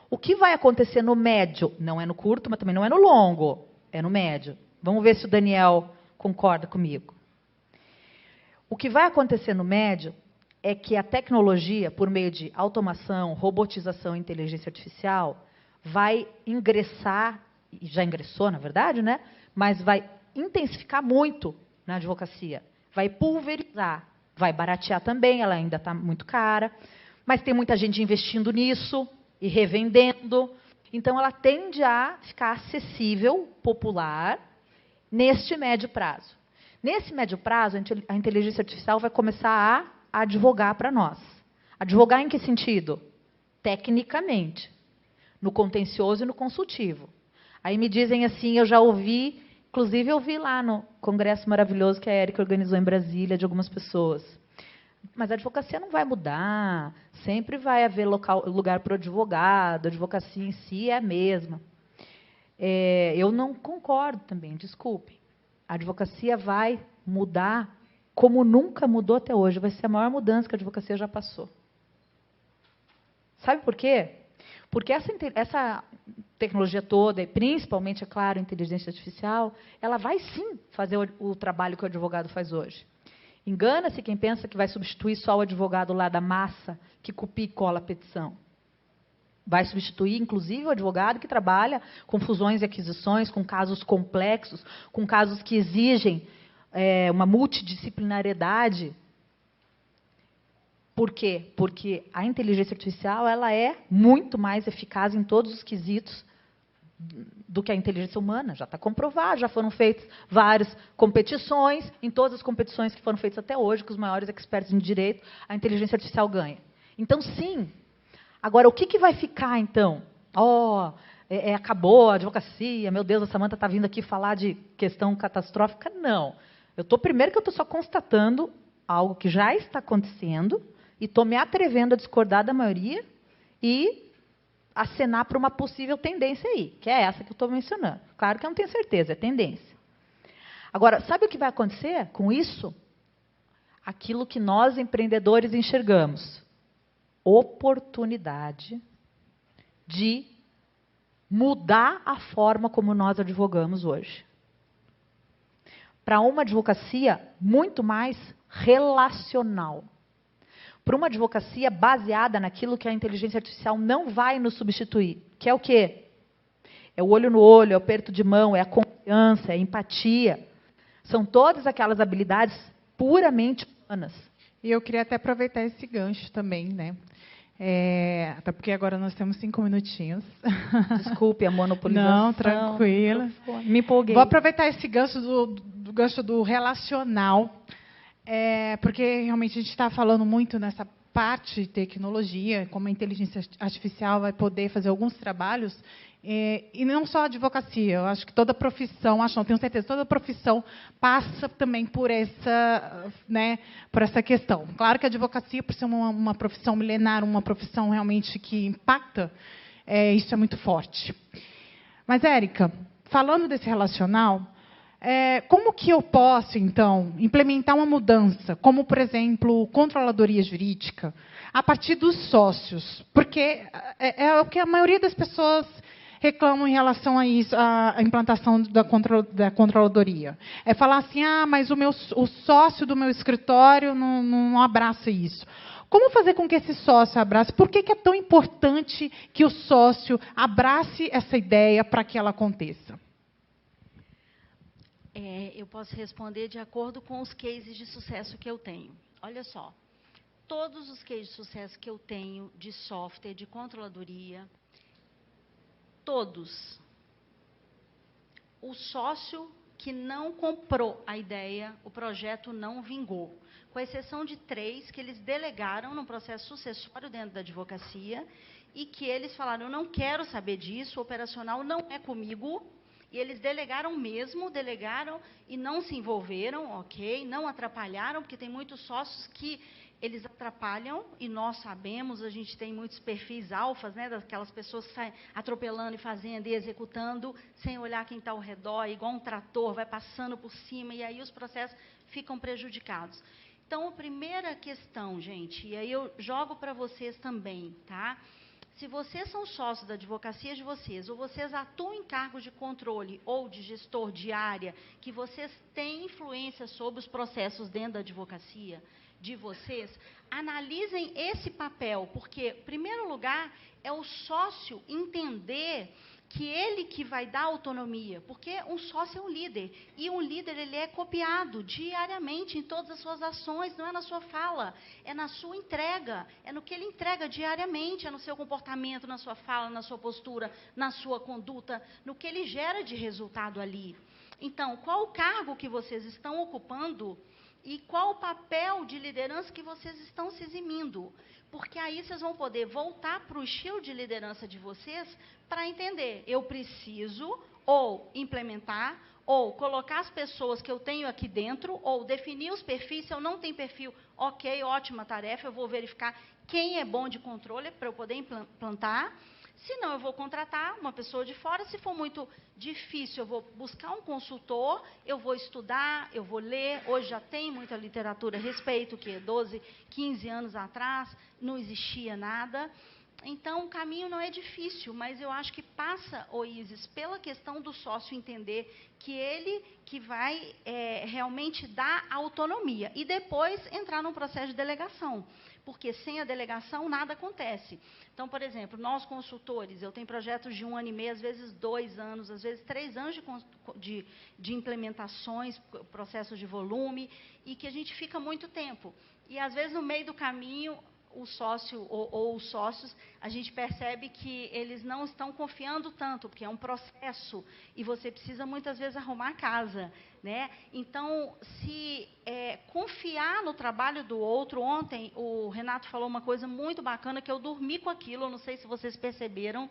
O que vai acontecer no médio? Não é no curto, mas também não é no longo. É no médio. Vamos ver se o Daniel concorda comigo. O que vai acontecer no médio é que a tecnologia, por meio de automação, robotização e inteligência artificial, vai ingressar, e já ingressou, na verdade, né? Mas vai intensificar muito na advocacia. Vai pulverizar, vai baratear também, ela ainda está muito cara, mas tem muita gente investindo nisso e revendendo. Então, ela tende a ficar acessível, popular, neste médio prazo. Nesse médio prazo, a inteligência artificial vai começar a advogar para nós. Advogar em que sentido? Tecnicamente. No contencioso e no consultivo. Aí me dizem assim, eu já ouvi, inclusive eu vi lá no congresso maravilhoso que a Érica organizou em Brasília, de algumas pessoas. Mas a advocacia não vai mudar, sempre vai haver lugar para o advogado, a advocacia em si é a mesma. Eu não concordo também, desculpe. A advocacia vai mudar como nunca mudou até hoje. Vai ser a maior mudança que a advocacia já passou. Sabe por quê? Porque essa tecnologia toda, e principalmente, é claro, a inteligência artificial, ela vai sim fazer o trabalho que o advogado faz hoje. Engana-se quem pensa que vai substituir só o advogado lá da massa que copia e cola a petição. Vai substituir, inclusive, o advogado que trabalha com fusões e aquisições, com casos complexos, com casos que exigem uma multidisciplinariedade. Por quê? Porque a inteligência artificial ela é muito mais eficaz em todos os quesitos do que a inteligência humana. Já está comprovado, já foram feitas várias competições. Em todas as competições que foram feitas até hoje, com os maiores experts em direito, a inteligência artificial ganha. Então, sim. Agora, o que vai ficar, então? Acabou a advocacia, meu Deus, a Samanta está vindo aqui falar de questão catastrófica. Não. Primeiro que eu estou só constatando algo que já está acontecendo e estou me atrevendo a discordar da maioria e acenar para uma possível tendência aí, que é essa que eu estou mencionando. Claro que eu não tenho certeza, é tendência. Agora, sabe o que vai acontecer com isso? Aquilo que nós, empreendedores, enxergamos. Oportunidade de mudar a forma como nós advogamos hoje. para uma advocacia muito mais relacional. Para uma advocacia baseada naquilo que a inteligência artificial não vai nos substituir. Que é o quê? É o olho no olho, é o aperto de mão, é a confiança, é a empatia. São todas aquelas habilidades puramente humanas. E eu queria até aproveitar esse gancho também, né? Até porque agora nós temos 5 minutinhos. Desculpe a monopolização. Não, tranquila. Me empolguei. Vou aproveitar esse gancho gancho do relacional, porque realmente a gente está falando muito nessa parte de tecnologia, como a inteligência artificial vai poder fazer alguns trabalhos, e não só a advocacia. Eu acho que toda profissão, não tenho certeza, toda profissão passa também por essa questão. Claro que a advocacia, por ser uma profissão milenar, uma profissão realmente que impacta, isso é muito forte. Mas, Érica, falando desse relacional, como que eu posso, então, implementar uma mudança, como, por exemplo, controladoria jurídica, a partir dos sócios? Porque é o que a maioria das pessoas reclamam em relação a isso, a implantação da controladoria. É falar assim, mas o sócio do meu escritório não abraça isso. Como fazer com que esse sócio abrace? Por que é tão importante que o sócio abrace essa ideia para que ela aconteça? Eu posso responder de acordo com os cases de sucesso que eu tenho. Olha só, todos os cases de sucesso que eu tenho de software, de controladoria, todos, o sócio que não comprou a ideia, o projeto não vingou. Com exceção de 3 que eles delegaram no processo sucessório dentro da advocacia e que eles falaram, eu não quero saber disso, o operacional não é comigo. E eles delegaram e não se envolveram, ok? Não atrapalharam, porque tem muitos sócios que eles atrapalham, e nós sabemos, a gente tem muitos perfis alfas, né, daquelas pessoas que saem atropelando e fazendo e executando, sem olhar quem está ao redor, igual um trator, vai passando por cima, e aí os processos ficam prejudicados. Então, a primeira questão, gente, e aí eu jogo para vocês também, tá? Se vocês são sócios da advocacia de vocês, ou vocês atuam em cargos de controle ou de gestor de área, que vocês têm influência sobre os processos dentro da advocacia de vocês, analisem esse papel, porque, em primeiro lugar, é o sócio entender que ele que vai dar autonomia, porque um sócio é um líder, e um líder ele é copiado diariamente em todas as suas ações, não é na sua fala, é na sua entrega, é no que ele entrega diariamente, é no seu comportamento, na sua fala, na sua postura, na sua conduta, no que ele gera de resultado ali. Então, qual o cargo que vocês estão ocupando e qual o papel de liderança que vocês estão se eximindo? Porque aí vocês vão poder voltar para o estilo de liderança de vocês para entender, eu preciso ou implementar, ou colocar as pessoas que eu tenho aqui dentro, ou definir os perfis, se eu não tenho perfil, ok, ótima tarefa, eu vou verificar quem é bom de controle para eu poder implantar. Se não, eu vou contratar uma pessoa de fora. Se for muito difícil, eu vou buscar um consultor, eu vou estudar, eu vou ler. Hoje já tem muita literatura a respeito, que 12, 15 anos atrás não existia nada. Então, o caminho não é difícil, mas eu acho que passa, Isis, pela questão do sócio entender que ele que vai realmente dar autonomia. E depois entrar num processo de delegação. Porque sem a delegação nada acontece. Então, por exemplo, nós consultores, eu tenho projetos de 1 ano e meio, às vezes 2 anos, às vezes 3 anos de implementações, processos de volume, e que a gente fica muito tempo. E, às vezes, no meio do caminho, o sócio ou os sócios, a gente percebe que eles não estão confiando tanto, porque é um processo, e você precisa, muitas vezes, arrumar a casa, né? Então, se confiar no trabalho do outro, ontem o Renato falou uma coisa muito bacana, que eu dormi com aquilo, eu não sei se vocês perceberam,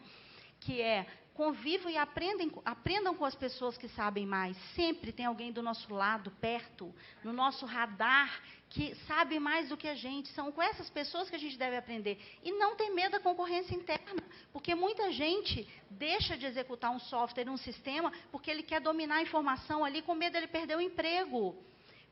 que é, convivam e aprendam com as pessoas que sabem mais. Sempre tem alguém do nosso lado, perto, no nosso radar, que sabe mais do que a gente. São com essas pessoas que a gente deve aprender. E não ter medo da concorrência interna, porque muita gente deixa de executar um software, um sistema, porque ele quer dominar a informação ali, com medo de ele perder o emprego.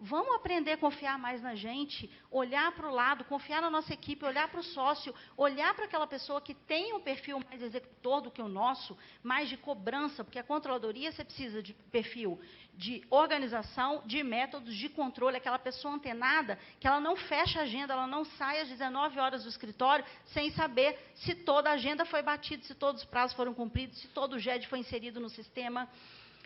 Vamos aprender a confiar mais na gente, olhar para o lado, confiar na nossa equipe, olhar para o sócio, olhar para aquela pessoa que tem um perfil mais executor do que o nosso, mais de cobrança, porque a controladoria você precisa de perfil de organização, de métodos, de controle, aquela pessoa antenada, que ela não fecha a agenda, ela não sai às 19 horas do escritório sem saber se toda a agenda foi batida, se todos os prazos foram cumpridos, se todo o GED foi inserido no sistema,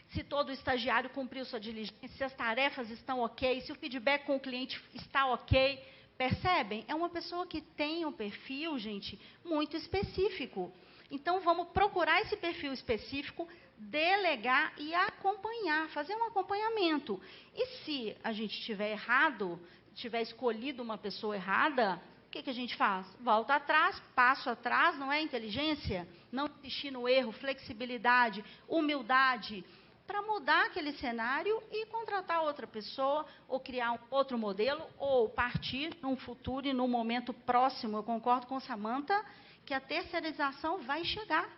se todo o estagiário cumpriu sua diligência, se as tarefas estão ok, se o feedback com o cliente está ok. Percebem? É uma pessoa que tem um perfil, gente, muito específico. Então, vamos procurar esse perfil específico, delegar e acompanhar, fazer um acompanhamento. E se a gente tiver errado, tiver escolhido uma pessoa errada, o que a gente faz? Volta atrás, passo atrás, não é inteligência? Não insistir no erro, flexibilidade, humildade, para mudar aquele cenário e contratar outra pessoa, ou criar um outro modelo, ou partir num futuro e num momento próximo. Eu concordo com Samantha que a terceirização vai chegar,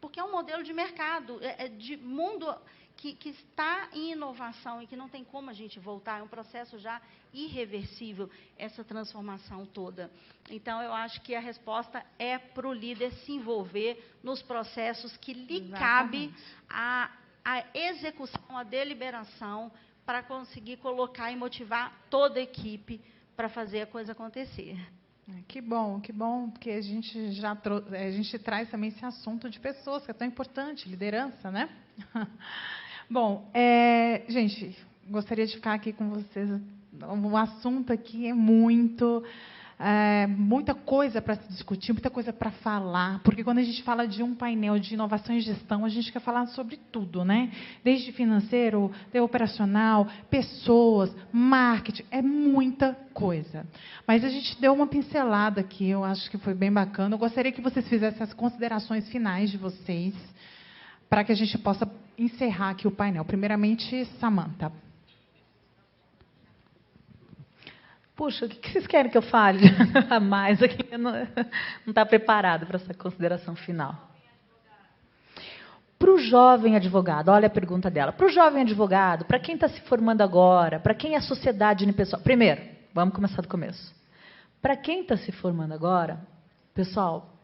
porque é um modelo de mercado, de mundo que está em inovação e que não tem como a gente voltar, é um processo já irreversível, essa transformação toda. Então, eu acho que a resposta é para o líder se envolver nos processos que lhe cabe a execução, a deliberação, para conseguir colocar e motivar toda a equipe para fazer a coisa acontecer. Que bom, porque a gente a gente traz também esse assunto de pessoas, que é tão importante, liderança, né? Bom, gente, gostaria de ficar aqui com vocês. O assunto aqui é muita coisa para se discutir, muita coisa para falar, porque quando a gente fala de um painel de inovação e gestão, a gente quer falar sobre tudo, né? Desde financeiro, de operacional, pessoas, marketing, é muita coisa. Mas a gente deu uma pincelada aqui, eu acho que foi bem bacana. Eu gostaria que vocês fizessem as considerações finais de vocês, para que a gente possa encerrar aqui o painel. Primeiramente, Samantha. Puxa, o que vocês querem que eu fale a mais aqui? Não está preparado para essa consideração final. Para o jovem advogado, olha a pergunta dela. Para o jovem advogado, para quem está se formando agora, para quem é a sociedade unipessoal. Primeiro, vamos começar do começo. Para quem está se formando agora, pessoal,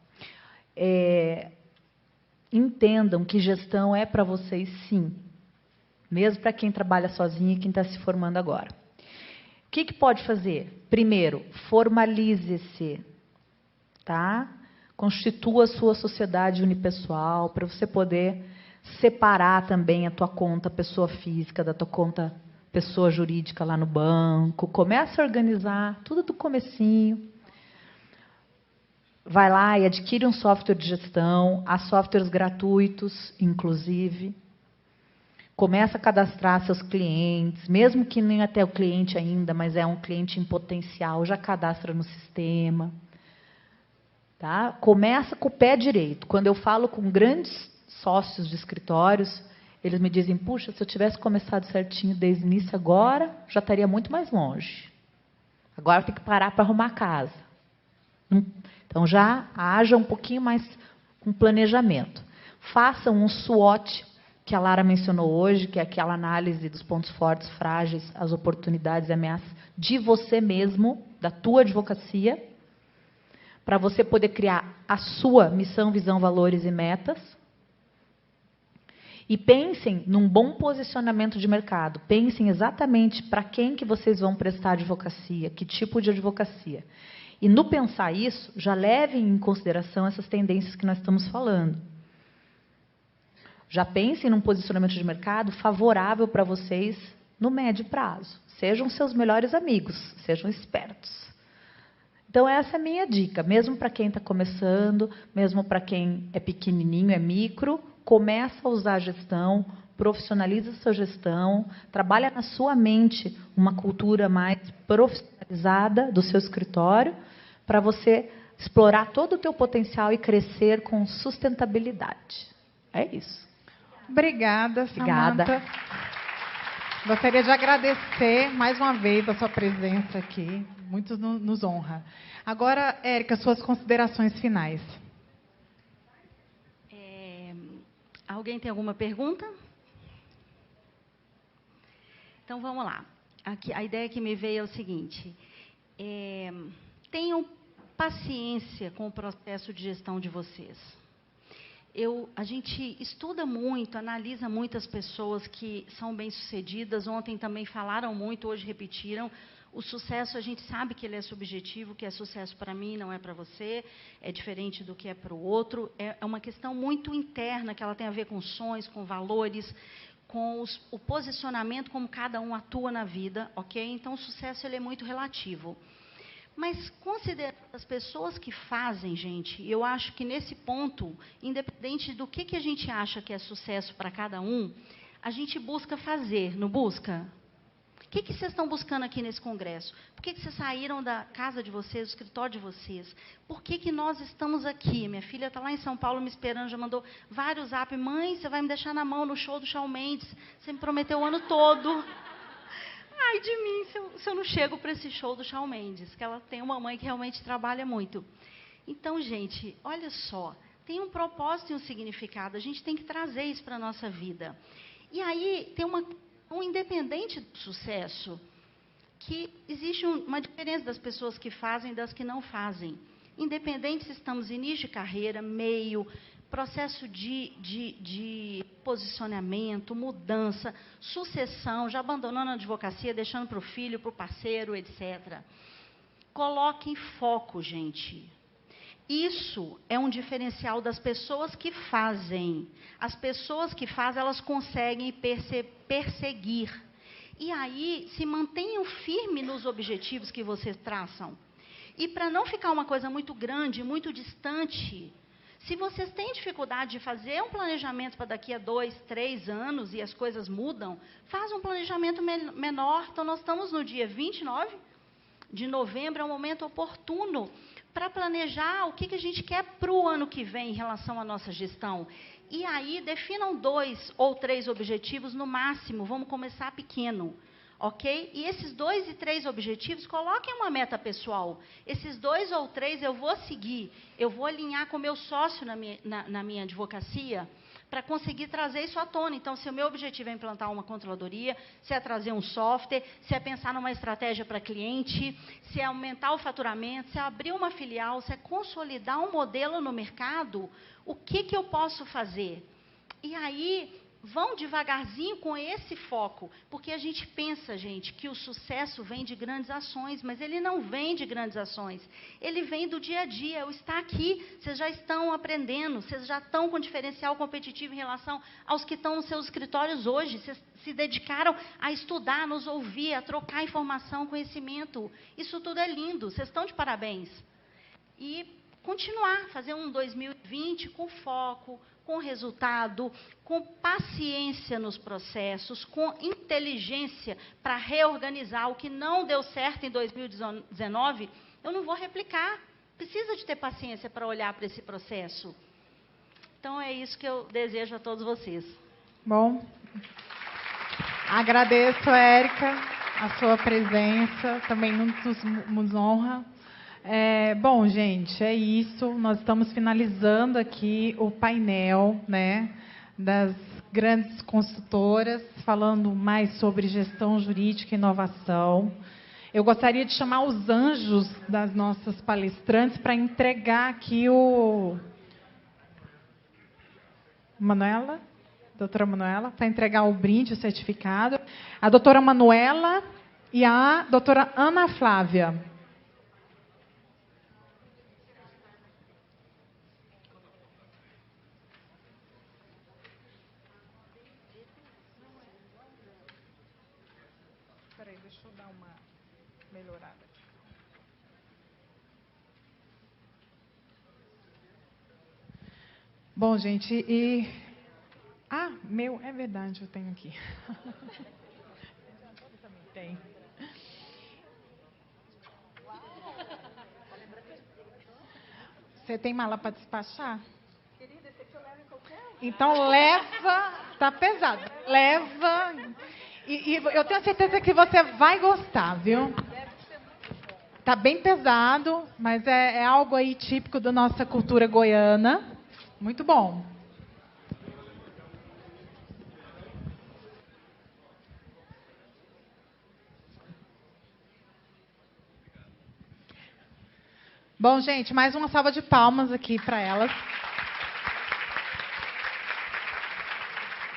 entendam que gestão é para vocês sim. Mesmo para quem trabalha sozinho e quem está se formando agora. O que pode fazer? Primeiro, formalize-se, tá? Constitua a sua sociedade unipessoal para você poder separar também a tua conta pessoa física da tua conta pessoa jurídica lá no banco. Começa a organizar tudo do comecinho. Vai lá e adquire um software de gestão, há softwares gratuitos, inclusive. Começa a cadastrar seus clientes, mesmo que nem até o cliente ainda, mas é um cliente em potencial, já cadastra no sistema. Tá? Começa com o pé direito. Quando eu falo com grandes sócios de escritórios, eles me dizem, puxa, se eu tivesse começado certinho desde o início agora, já estaria muito mais longe. Agora tem que parar para arrumar a casa. Então, já haja um pouquinho mais com planejamento. Façam um SWOT, que a Lara mencionou hoje, que é aquela análise dos pontos fortes, frágeis, as oportunidades e ameaças de você mesmo, da tua advocacia, para você poder criar a sua missão, visão, valores e metas. E pensem num bom posicionamento de mercado. Pensem exatamente para quem que vocês vão prestar advocacia, que tipo de advocacia. E no pensar isso, já levem em consideração essas tendências que nós estamos falando. Já pensem num posicionamento de mercado favorável para vocês no médio prazo. Sejam seus melhores amigos, sejam espertos. Então, essa é a minha dica. Mesmo para quem está começando, mesmo para quem é pequenininho, é micro, começa a usar a gestão, profissionaliza a sua gestão, trabalha na sua mente uma cultura mais profissionalizada do seu escritório, para você explorar todo o teu potencial e crescer com sustentabilidade. É isso. Obrigada, Samantha. Obrigada. Gostaria de agradecer mais uma vez a sua presença aqui. Muito nos honra. Agora, Érica, suas considerações finais. Alguém tem alguma pergunta? Então, vamos lá. a ideia que me veio é o seguinte: tenham paciência com o processo de gestão de vocês. A gente estuda muito, analisa muitas pessoas que são bem-sucedidas. Ontem também falaram muito, hoje repetiram. O sucesso, a gente sabe que ele é subjetivo, que é sucesso para mim, não é para você, é diferente do que é para o outro. É uma questão muito interna, que ela tem a ver com sonhos, com valores, com o posicionamento, como cada um atua na vida, ok? Então, o sucesso ele é muito relativo. Mas, considerando as pessoas que fazem, gente, eu acho que nesse ponto, independente do que a gente acha que é sucesso para cada um, a gente busca fazer, não busca? O que vocês estão buscando aqui nesse congresso? Por que vocês saíram da casa de vocês, do escritório de vocês? Por que nós estamos aqui? Minha filha está lá em São Paulo me esperando, já mandou vários zap. Mãe, você vai me deixar na mão no show do Shawn Mendes. Você me prometeu o ano todo. Ai de mim, se eu não chego para esse show do Shawn Mendes, que ela tem uma mãe que realmente trabalha muito. Então, gente, olha só, tem um propósito e um significado, a gente tem que trazer isso para a nossa vida. E aí, tem um independente do sucesso, que existe uma diferença das pessoas que fazem e das que não fazem. Independente se estamos em início de carreira, meio, processo de posicionamento, mudança, sucessão, já abandonando a advocacia, deixando para o filho, para o parceiro, etc. Coloquem foco, gente. Isso é um diferencial das pessoas que fazem. As pessoas que fazem, elas conseguem perseguir. E aí, se mantenham firmes nos objetivos que vocês traçam. E para não ficar uma coisa muito grande, muito distante, se vocês têm dificuldade de fazer um planejamento para daqui a 2, 3 anos e as coisas mudam, faz um planejamento menor. Então, nós estamos no dia 29 de novembro, é um momento oportuno para planejar o que a gente quer para o ano que vem em relação à nossa gestão. E aí, definam 2 ou 3 objetivos no máximo, vamos começar pequeno. Ok? E esses 2 e 3 objetivos, coloquem uma meta pessoal. Esses 2 ou 3 eu vou seguir, eu vou alinhar com o meu sócio na minha advocacia, para conseguir trazer isso à tona. Então, se o meu objetivo é implantar uma controladoria, se é trazer um software, se é pensar numa estratégia para cliente, se é aumentar o faturamento, se é abrir uma filial, se é consolidar um modelo no mercado, o que eu posso fazer? E aí, vão devagarzinho com esse foco, porque a gente pensa, gente, que o sucesso vem de grandes ações, mas ele não vem de grandes ações. Ele vem do dia a dia. Eu estou aqui, vocês já estão aprendendo, vocês já estão com diferencial competitivo em relação aos que estão nos seus escritórios hoje. Vocês se dedicaram a estudar, a nos ouvir, a trocar informação, conhecimento. Isso tudo é lindo, vocês estão de parabéns. E continuar, fazer um 2020 com foco, com resultado, com paciência nos processos, com inteligência para reorganizar. O que não deu certo em 2019, eu não vou replicar. Precisa de ter paciência para olhar para esse processo. Então, é isso que eu desejo a todos vocês. Bom, agradeço, Érica, a sua presença, também nos honra. Bom, gente, é isso. Nós estamos finalizando aqui o painel, né, das grandes consultoras, falando mais sobre gestão jurídica e inovação. Eu gostaria de chamar os anjos das nossas palestrantes para entregar aqui Manuela, doutora Manuela, para entregar o brinde, o certificado. A doutora Manuela e a doutora Ana Flávia. Deixa eu dar uma melhorada aqui. Bom, gente, meu, é verdade, eu tenho aqui. Também tem. Você tem mala para despachar? Querida, esse aqui eu levo em qualquer lugar. Então leva, tá pesado. Leva. E eu tenho certeza que você vai gostar, viu? Tá bem pesado, mas é algo aí típico da nossa cultura goiana. Muito bom. Bom, gente, mais uma salva de palmas aqui para elas.